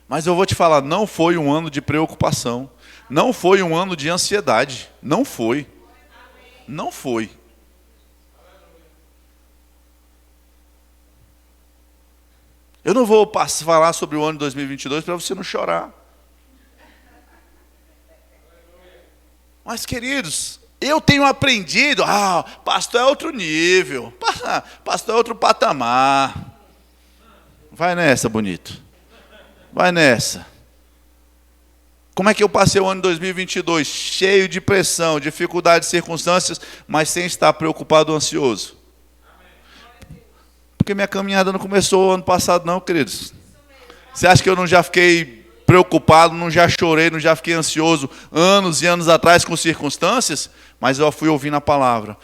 Mas eu vou te falar, não foi um ano de preocupação. Não foi um ano de ansiedade. Não foi. Não foi. Eu não vou falar sobre o ano de 2022 para você não chorar. Mas, queridos, eu tenho aprendido, pastor é outro nível, pastor é outro patamar. Vai nessa, bonito. Vai nessa. Como é que eu passei o ano de 2022? Cheio de pressão, dificuldades, circunstâncias, mas sem estar preocupado ou ansioso. Porque minha caminhada não começou ano passado não, queridos. Você acha que eu não já fiquei preocupado, não já chorei, não já fiquei ansioso anos e anos atrás com circunstâncias? Mas eu fui ouvindo a palavra,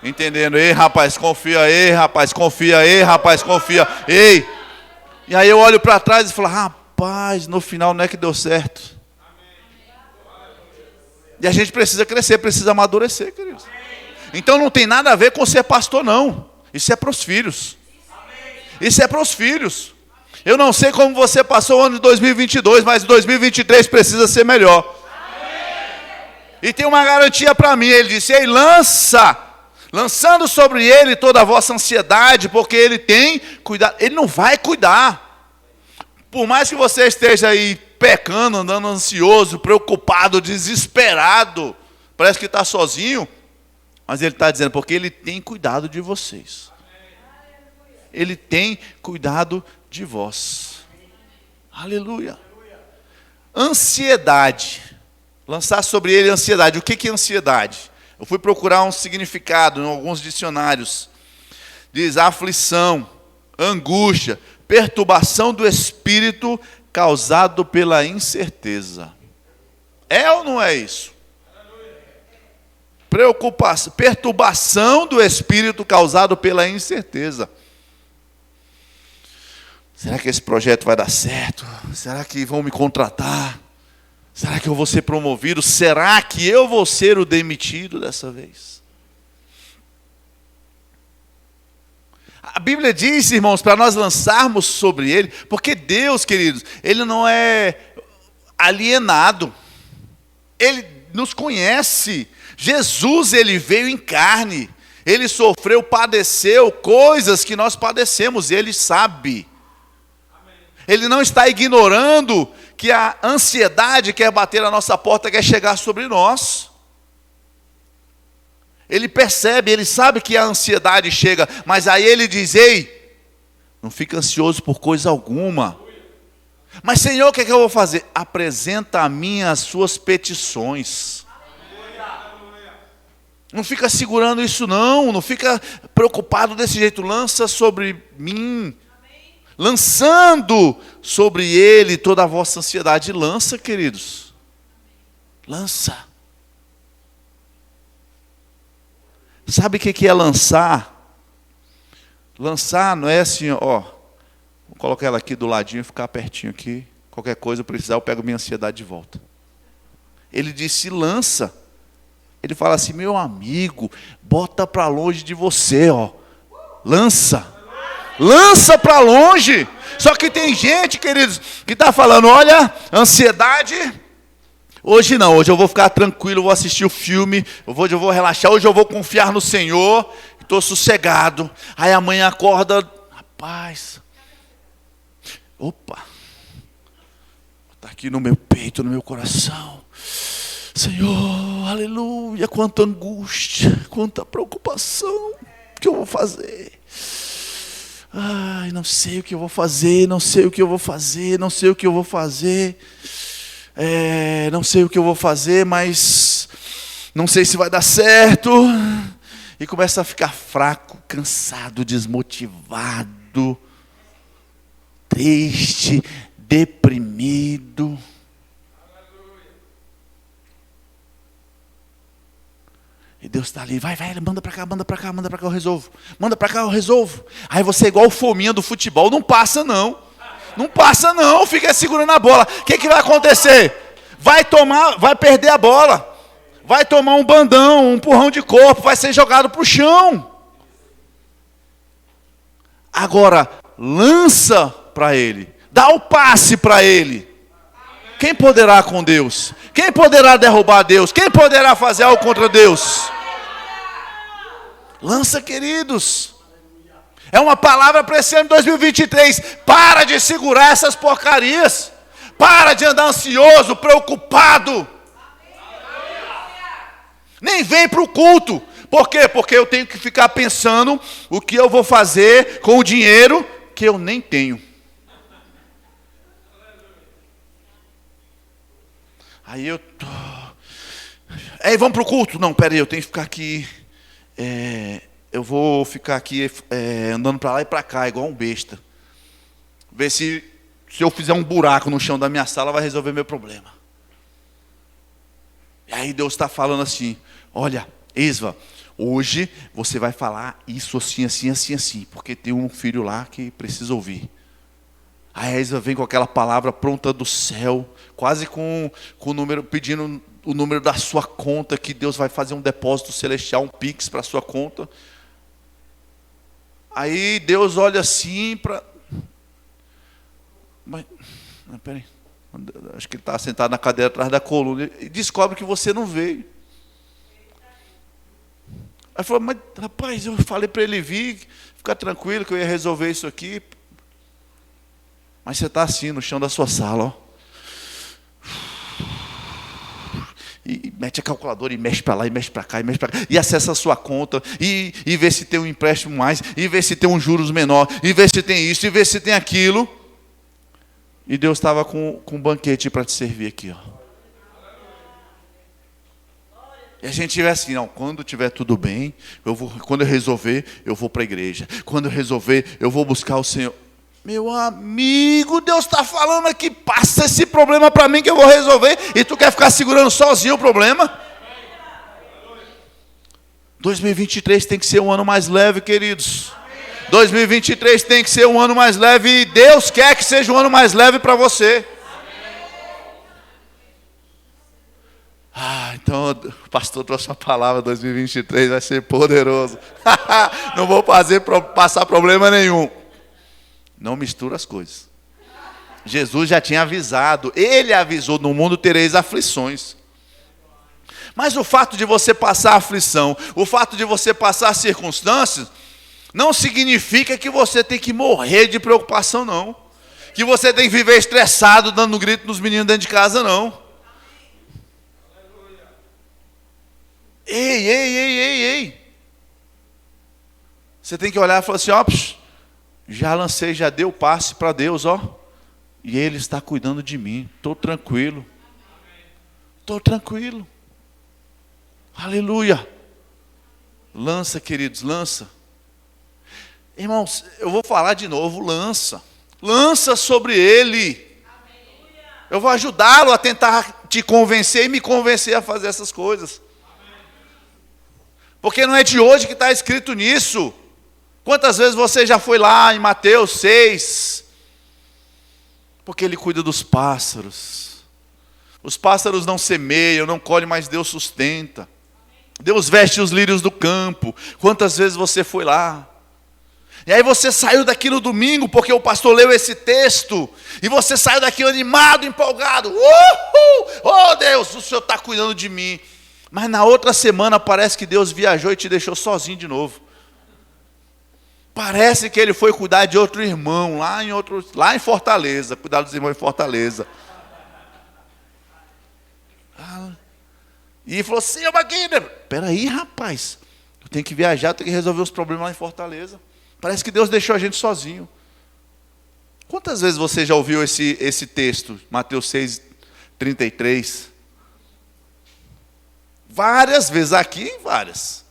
entendendo, ei rapaz, confia, ei rapaz, confia, ei rapaz, confia, ei. E aí eu olho para trás e falo, rapaz, no final não é que deu certo. E a gente precisa crescer, precisa amadurecer, queridos. Então não tem nada a ver com ser pastor, não. Isso é para os filhos. Isso é para os filhos. Eu não sei como você passou o ano de 2022, mas 2023 precisa ser melhor. E tem uma garantia para mim, Ele disse, ei, lançando sobre Ele toda a vossa ansiedade, porque Ele tem cuidado. Ele não vai cuidar. Por mais que você esteja aí pecando, andando ansioso, preocupado, desesperado, parece que está sozinho, mas Ele está dizendo, porque Ele tem cuidado de vocês. Ele tem cuidado de vós. Aleluia. Ansiedade. Lançar sobre ele ansiedade. O que é ansiedade? Eu fui procurar um significado em alguns dicionários. Diz aflição, angústia, perturbação do espírito causado pela incerteza. É ou não é isso? Preocupação, perturbação do espírito causado pela incerteza. Será que esse projeto vai dar certo? Será que vão me contratar? Será que eu vou ser promovido? Será que eu vou ser o demitido dessa vez? A Bíblia diz, irmãos, para nós lançarmos sobre Ele, porque Deus, queridos, Ele não é alienado. Ele nos conhece. Jesus, Ele veio em carne. Ele sofreu, padeceu coisas que nós padecemos. Ele sabe. Ele não está ignorando que a ansiedade quer bater na nossa porta, quer chegar sobre nós. Ele percebe, ele sabe que a ansiedade chega, mas aí ele diz, ei, não fica ansioso por coisa alguma. Mas Senhor, o que é que eu vou fazer? Apresenta a mim as suas petições. Não fica segurando isso não fica preocupado desse jeito, lança sobre mim. Lançando sobre ele toda a vossa ansiedade. Lança, queridos. Lança. Sabe o que é lançar? Lançar não é assim, ó. Vou colocar ela aqui do ladinho, ficar pertinho aqui. qualquer coisa eu precisar, eu pego minha ansiedade de volta. Ele disse, lança. Ele fala assim, meu amigo, bota para longe de você, ó. Lança. Lança para longe. Só que tem gente, queridos, que está falando, olha, ansiedade, hoje não, hoje eu vou ficar tranquilo, vou assistir o filme, hoje eu vou relaxar, hoje eu vou confiar no Senhor, estou sossegado. Aí amanhã acorda, rapaz, opa, está aqui no meu peito, no meu coração. Senhor, aleluia, quanta angústia, quanta preocupação, o que eu vou fazer? Ai, não sei o que eu vou fazer, não sei o que eu vou fazer, não sei o que eu vou fazer. Não sei o que eu vou fazer, mas não sei se vai dar certo. E começa a ficar fraco, cansado, desmotivado, triste, deprimido. E Deus está ali, vai, manda para cá, eu resolvo. Manda para cá, eu resolvo. Aí você é igual o fominha do futebol, não passa não. Não passa não, fica segurando a bola. O que vai acontecer? Vai perder a bola. Vai tomar um bandão, um empurrão de corpo, vai ser jogado para o chão. Agora, lança para ele. Dá o passe para ele. Quem poderá com Deus? Quem poderá derrubar Deus? Quem poderá fazer algo contra Deus? Lança, queridos. É uma palavra para esse ano de 2023. Para de segurar essas porcarias. Para de andar ansioso, preocupado. Nem vem para o culto. Por quê? Porque eu tenho que ficar pensando o que eu vou fazer com o dinheiro que eu nem tenho. Aí eu tô... vamos para o culto? Não, peraí, eu tenho que ficar aqui. Eu vou ficar aqui andando para lá e para cá, igual um besta. Ver se eu fizer um buraco no chão da minha sala, vai resolver meu problema. E aí Deus está falando assim, olha, Esva, hoje você vai falar isso assim, assim, assim, assim, porque tem um filho lá que precisa ouvir. Aí a Esva vem com aquela palavra pronta do céu, quase com o número, pedindo o número da sua conta, que Deus vai fazer um depósito celestial, um pix para a sua conta. Aí Deus olha assim para... Mas, peraí, acho que ele está sentado na cadeira atrás da coluna, e descobre que você não veio. Aí falou, mas rapaz, eu falei para ele vir, ficar tranquilo que eu ia resolver isso aqui. Mas você está assim, no chão da sua sala, ó. E mete a calculadora e mexe para lá, e mexe para cá, e mexe para cá. E acessa a sua conta, e vê se tem um empréstimo mais, e vê se tem um juros menor, e vê se tem isso, e vê se tem aquilo. E Deus estava com um banquete para te servir aqui, ó. E a gente tiver assim, não, quando tiver tudo bem, quando eu resolver, eu vou para a igreja. Quando eu resolver, eu vou buscar o Senhor. Meu amigo, Deus está falando aqui, passa esse problema para mim que eu vou resolver, e tu quer ficar segurando sozinho o problema? 2023 tem que ser um ano mais leve, queridos. 2023 tem que ser um ano mais leve, e Deus quer que seja um ano mais leve para você. Então o pastor trouxe uma palavra, 2023 vai ser poderoso. Não vou passar problema nenhum. Não mistura as coisas. Jesus já tinha avisado. Ele avisou, no mundo tereis aflições. Mas o fato de você passar aflição, o fato de você passar circunstâncias, não significa que você tem que morrer de preocupação, não. Que você tem que viver estressado, dando grito nos meninos dentro de casa, não. Ei. Você tem que olhar e falar assim, ó, já lancei, já dei o passe para Deus, ó. E Ele está cuidando de mim. Estou tranquilo. Estou tranquilo. Aleluia. Lança, queridos, lança. Irmãos, eu vou falar de novo, lança. Lança sobre Ele. Eu vou ajudá-lo a tentar te convencer e me convencer a fazer essas coisas. Porque não é de hoje que está escrito nisso. Quantas vezes você já foi lá em Mateus 6? Porque Ele cuida dos pássaros. Os pássaros não semeiam, não colhem, mas Deus sustenta. Deus veste os lírios do campo. Quantas vezes você foi lá? E aí você saiu daqui no domingo, porque o pastor leu esse texto, e você saiu daqui animado, empolgado. Oh Deus, o Senhor está cuidando de mim. Mas na outra semana parece que Deus viajou e te deixou sozinho de novo. Parece que Ele foi cuidar de outro irmão, lá em Fortaleza, cuidar dos irmãos em Fortaleza. E falou assim, peraí rapaz, eu tenho que viajar, eu tenho que resolver os problemas lá em Fortaleza. Parece que Deus deixou a gente sozinho. Quantas vezes você já ouviu esse texto, Mateus 6:33? Várias vezes, aqui várias.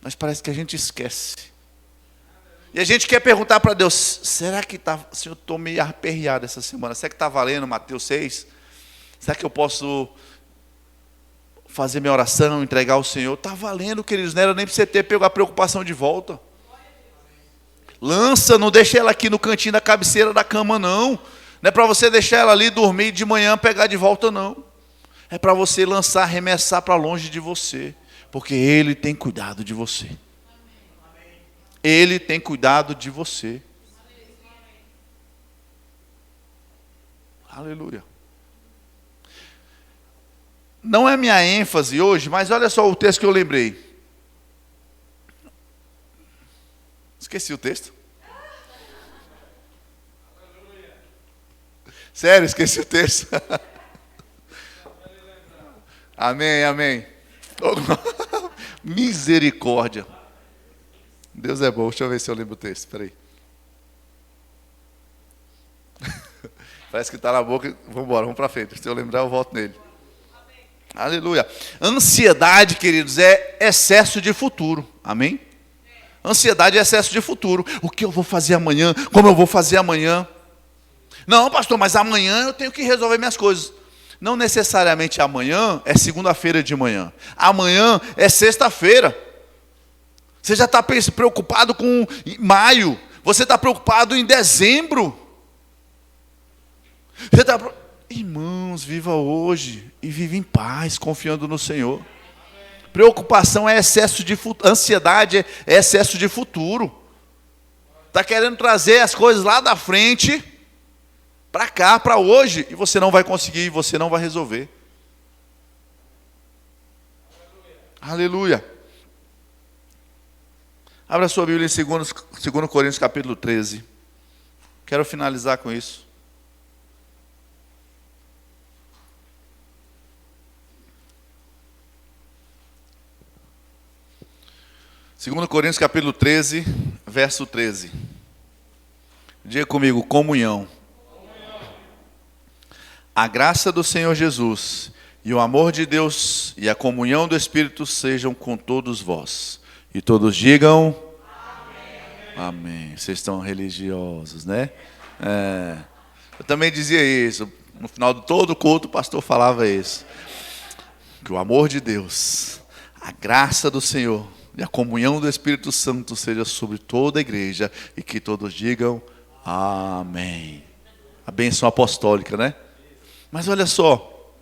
Mas parece que a gente esquece. E a gente quer perguntar para Deus, será que eu estou meio aperreado essa semana, será que está valendo Mateus 6? Será que eu posso fazer minha oração, entregar ao Senhor? Está valendo, queridos, não era nem para você ter pego a preocupação de volta. Lança, não deixa ela aqui no cantinho da cabeceira da cama, não. Não é para você deixar ela ali dormir e de manhã pegar de volta, não. É para você lançar, arremessar para longe de você. Porque Ele tem cuidado de você. Ele tem cuidado de você. Aleluia. Não é minha ênfase hoje, mas olha só o texto que eu lembrei. Esqueci o texto. Sério, esqueci o texto. Amém, amém. Misericórdia. Deus é bom. Deixa eu ver se eu lembro o texto. Espera aí. Parece que está na boca. Vamos embora, vamos para frente. Se eu lembrar, eu volto nele. Aleluia. Ansiedade, queridos, é excesso de futuro. Amém? Ansiedade é excesso de futuro. O que eu vou fazer amanhã? Como eu vou fazer amanhã? Não, pastor, mas amanhã eu tenho que resolver minhas coisas. Não necessariamente amanhã é segunda-feira de manhã. Amanhã é sexta-feira. Você já está preocupado com maio. Você está preocupado em dezembro. Irmãos, viva hoje e viva em paz, confiando no Senhor. Preocupação é excesso de futuro. Ansiedade é excesso de futuro. Está querendo trazer as coisas lá da frente para cá, para hoje, e você não vai conseguir, você não vai resolver. Aleluia. Abra sua Bíblia em 2 Coríntios capítulo 13. Quero finalizar com isso. Segundo Coríntios capítulo 13, verso 13. Diga comigo, comunhão. A graça do Senhor Jesus e o amor de Deus e a comunhão do Espírito sejam com todos vós. E todos digam amém. Amém. Vocês estão religiosos, né? Eu também dizia isso. No final de todo culto o pastor falava isso. Que o amor de Deus, a graça do Senhor e a comunhão do Espírito Santo seja sobre toda a igreja e que todos digam amém. A bênção apostólica, né? Mas olha só,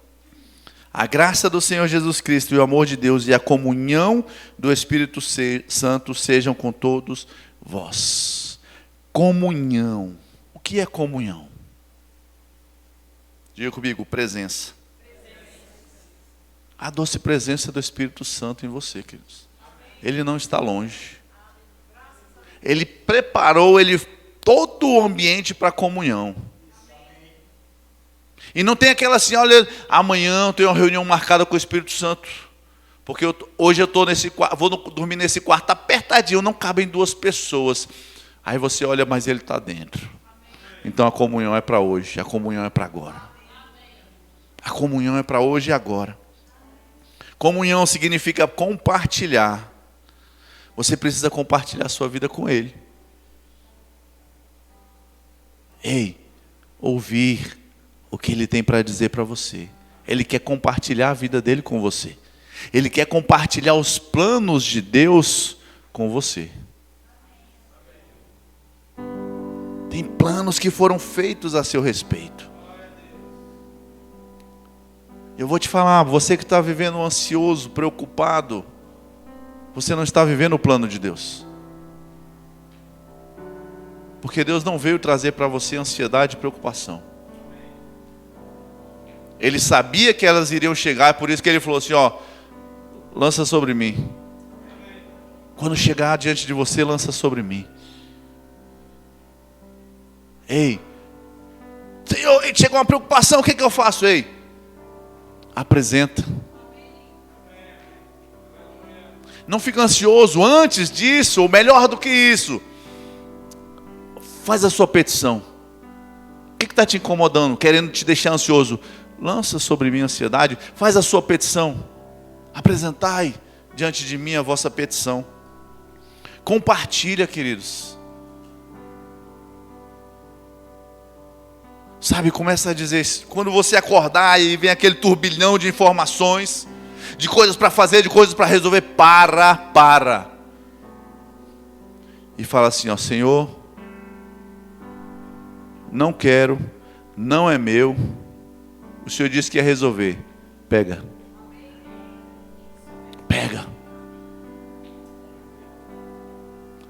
a graça do Senhor Jesus Cristo e o amor de Deus e a comunhão do Espírito Santo sejam com todos vós. Comunhão. O que é comunhão? Diga comigo, presença. A doce presença do Espírito Santo em você, queridos. Ele não está longe. Ele preparou todo o ambiente para a comunhão. E não tem aquela assim, olha, amanhã eu tenho uma reunião marcada com o Espírito Santo. Porque hoje eu estou nesse quarto, vou dormir nesse quarto, está apertadinho, não cabem duas pessoas. Aí você olha, mas ele está dentro. Então a comunhão é para hoje, a comunhão é para agora. A comunhão é para hoje e agora. Comunhão significa compartilhar. Você precisa compartilhar a sua vida com Ele. Ei, ouvir o que Ele tem para dizer para você. Ele quer compartilhar a vida dele com você. Ele quer compartilhar os planos de Deus com você. Tem planos que foram feitos a seu respeito. Eu vou te falar, você que está vivendo ansioso, preocupado, você não está vivendo o plano de Deus. Porque Deus não veio trazer para você ansiedade e preocupação. Ele sabia que elas iriam chegar, é por isso que ele falou assim, ó, lança sobre mim. Quando chegar diante de você, lança sobre mim. Ei, Senhor, chegou uma preocupação, o que eu faço? Ei, apresenta. Não fica ansioso antes disso, ou melhor do que isso. Faz a sua petição. O que está te incomodando, querendo te deixar ansioso? Lança sobre mim a ansiedade. Faz a sua petição. Apresentai diante de mim a vossa petição. Compartilha, queridos. Sabe, começa a dizer, quando você acordar e vem aquele turbilhão de informações, de coisas para fazer, de coisas para resolver, para. E fala assim, ó, Senhor, não quero, não é meu, o Senhor disse que ia resolver. Pega.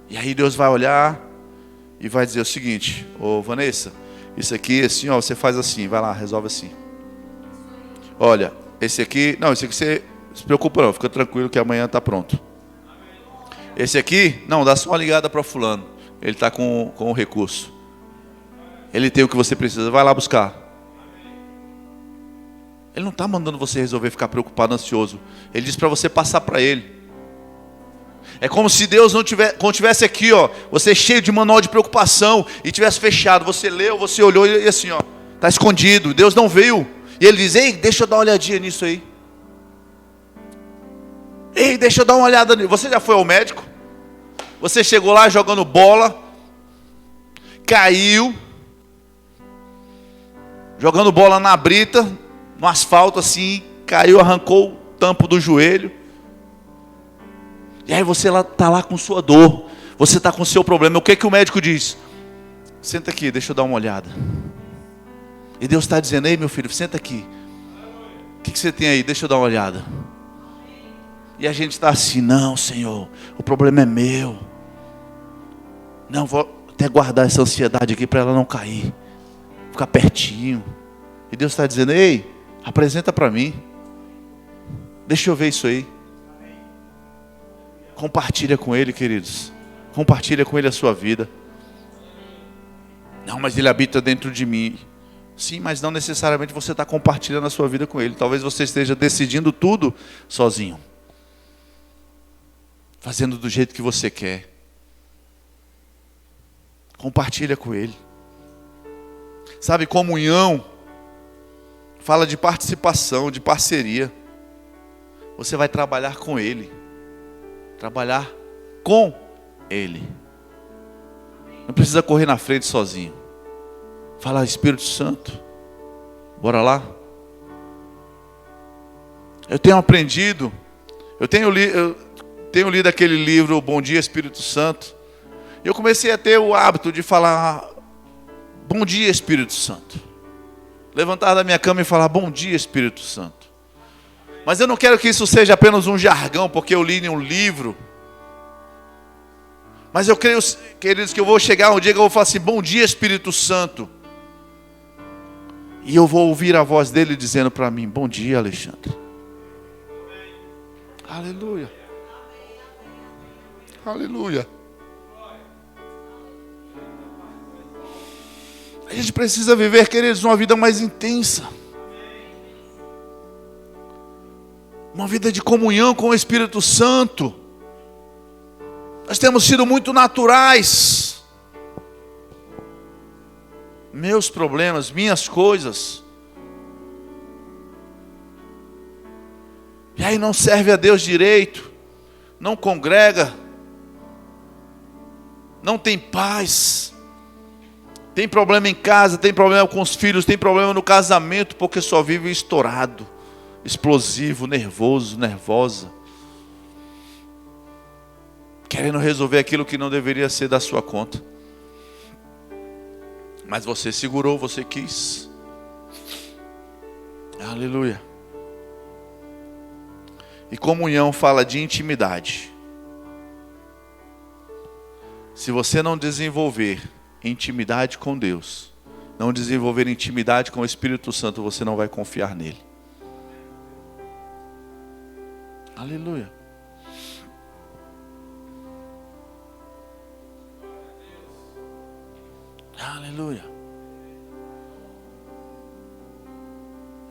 E aí Deus vai olhar e vai dizer o seguinte, ô Vanessa, isso aqui assim, ó, você faz assim, vai lá, resolve assim. Olha, esse aqui você não se preocupa não, fica tranquilo que amanhã está pronto. Esse aqui, não, dá só uma ligada para fulano, ele está com o recurso. Ele tem o que você precisa, vai lá buscar. Ele não está mandando você resolver ficar preocupado, ansioso. Ele diz para você passar para ele. É como se Deus não tivesse, quando tivesse aqui, ó, você cheio de manual de preocupação e tivesse fechado. Você leu, você olhou e assim, ó, está escondido. Deus não veio. E ele diz, ei, deixa eu dar uma olhadinha nisso aí. Ei, deixa eu dar uma olhada nisso. Você já foi ao médico? Você chegou lá jogando bola, caiu, jogando bola na brita, no asfalto assim, caiu, arrancou o tampo do joelho. E aí você está lá com sua dor, você está com o seu problema. O que o médico diz? Senta aqui, deixa eu dar uma olhada. E Deus está dizendo, ei meu filho, senta aqui. O que você tem aí? Deixa eu dar uma olhada. E a gente está assim, não Senhor, o problema é meu. Não, vou até guardar essa ansiedade aqui para ela não cair. Ficar pertinho. E Deus está dizendo, ei, apresenta para mim. Deixa eu ver isso aí. Compartilha com Ele, queridos. Compartilha com Ele a sua vida. Não, mas Ele habita dentro de mim. Sim, mas não necessariamente você está compartilhando a sua vida com Ele. Talvez você esteja decidindo tudo sozinho. Fazendo do jeito que você quer. Compartilha com Ele. Sabe, comunhão fala de participação, de parceria. Você vai trabalhar com Ele. Trabalhar com Ele. Não precisa correr na frente sozinho. Fala, Espírito Santo, bora lá. Eu tenho aprendido, eu tenho lido aquele livro, Bom Dia Espírito Santo. E eu comecei a ter o hábito de falar, bom dia Espírito Santo. Levantar da minha cama e falar, bom dia Espírito Santo. Mas eu não quero que isso seja apenas um jargão, porque eu li em um livro. Mas eu creio, queridos, que eu vou chegar um dia que eu vou falar assim, bom dia Espírito Santo. E eu vou ouvir a voz dele dizendo para mim, bom dia Alexandre. Aleluia. Aleluia. A gente precisa viver, queridos, uma vida mais intensa. Uma vida de comunhão com o Espírito Santo. Nós temos sido muito naturais. Meus problemas, minhas coisas. E aí não serve a Deus direito. Não congrega. Não tem paz. Tem problema em casa, tem problema com os filhos, tem problema no casamento, porque só vive estourado, explosivo, nervoso, nervosa. Querendo resolver aquilo que não deveria ser da sua conta. Mas você segurou, você quis. Aleluia. E comunhão fala de intimidade. Se você não desenvolver intimidade com Deus, não desenvolver intimidade com o Espírito Santo, você não vai confiar nele. Aleluia. Aleluia.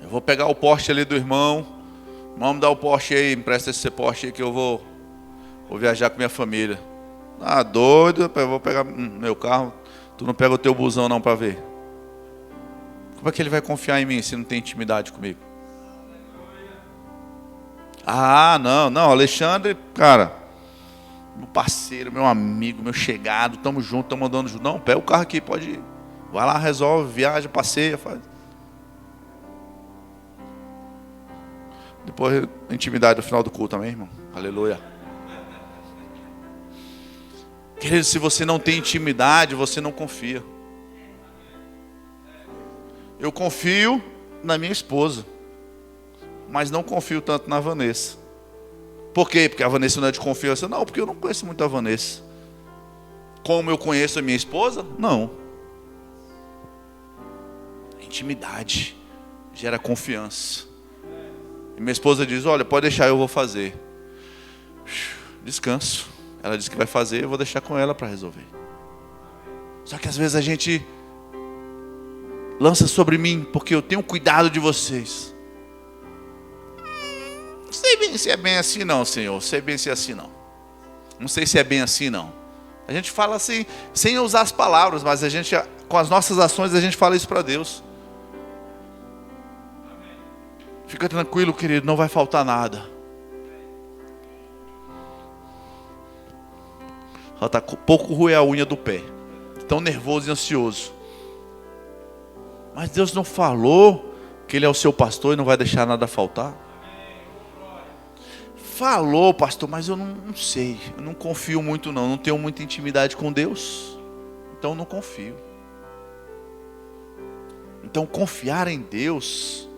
Eu vou pegar o Porsche ali do irmão. Vamos dar o Porsche aí, empresta esse Porsche aí que eu vou viajar com minha família. Ah, doido, eu vou pegar meu carro. Tu não pega o teu busão não para ver. Como é que ele vai confiar em mim se não tem intimidade comigo? Ah, não, Alexandre, cara, meu parceiro, meu amigo, meu chegado, tamo junto, tamo andando junto. Não, pega o carro aqui, pode ir. Vai lá, resolve, viaja, passeia, faz. Depois, intimidade no final do culto também, irmão. Aleluia. Querido, se você não tem intimidade, você não confia. Eu confio na minha esposa, mas não confio tanto na Vanessa. Por quê? Porque a Vanessa não é de confiança? Não, porque eu não conheço muito a Vanessa. Como eu conheço a minha esposa? Não. Intimidade gera confiança. E minha esposa diz, olha, pode deixar, eu vou fazer. Descanso. Ela disse que vai fazer, eu vou deixar com ela para resolver. Só que às vezes a gente lança sobre mim, porque eu tenho cuidado de vocês. Não sei bem se é bem assim não, Senhor. Não sei bem se é assim não. Não sei se é bem assim não. A gente fala assim, sem usar as palavras, mas a gente, com as nossas ações, a gente fala isso para Deus. Fica tranquilo, querido, não vai faltar nada. Ela está pouco ruim a unha do pé. Tão nervoso e ansioso. Mas Deus não falou que Ele é o seu pastor e não vai deixar nada faltar? Falou, pastor, mas eu não sei. Eu não confio muito não. Não tenho muita intimidade com Deus. Então não confio. Então confiar em Deus...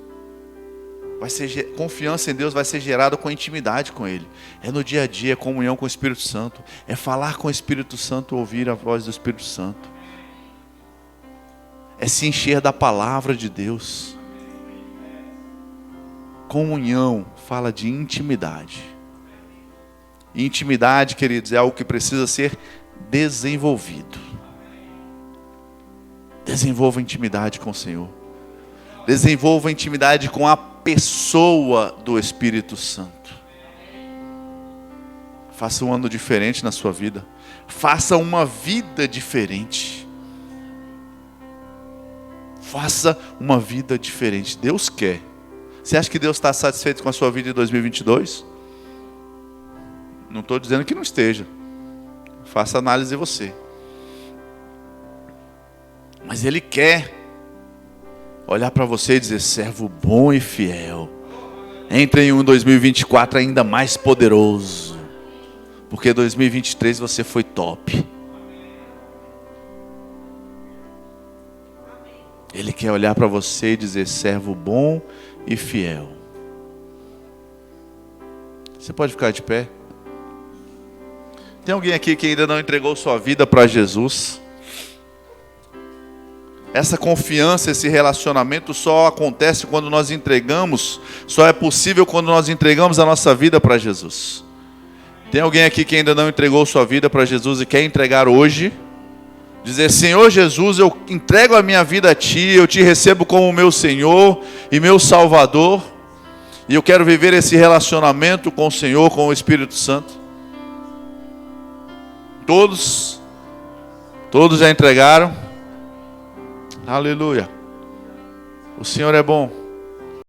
confiança em Deus vai ser gerada com intimidade com Ele. É no dia a dia, comunhão com o Espírito Santo. É falar com o Espírito Santo, ouvir a voz do Espírito Santo. É se encher da palavra de Deus. Comunhão fala de intimidade. E intimidade, queridos, é algo que precisa ser desenvolvido. Desenvolva intimidade com o Senhor. Desenvolva intimidade com a pessoa do Espírito Santo. Faça um ano diferente na sua vida. Faça uma vida diferente. Faça uma vida diferente. Deus quer. Você acha que Deus está satisfeito com a sua vida em 2022? Não estou dizendo que não esteja. Faça análise de você. Mas Ele quer olhar para você e dizer, servo bom e fiel. Entre em um 2024 ainda mais poderoso. Porque 2023 você foi top. Ele quer olhar para você e dizer, servo bom e fiel. Você pode ficar de pé? Tem alguém aqui que ainda não entregou sua vida para Jesus? Essa confiança, esse relacionamento só acontece quando nós entregamos, só é possível quando nós entregamos a nossa vida para Jesus. Tem alguém aqui que ainda não entregou sua vida para Jesus e quer entregar hoje? Dizer, Senhor Jesus, eu entrego a minha vida a Ti, eu Te recebo como meu Senhor e meu Salvador, e eu quero viver esse relacionamento com o Senhor, com o Espírito Santo. Todos já entregaram? Aleluia. O Senhor é bom.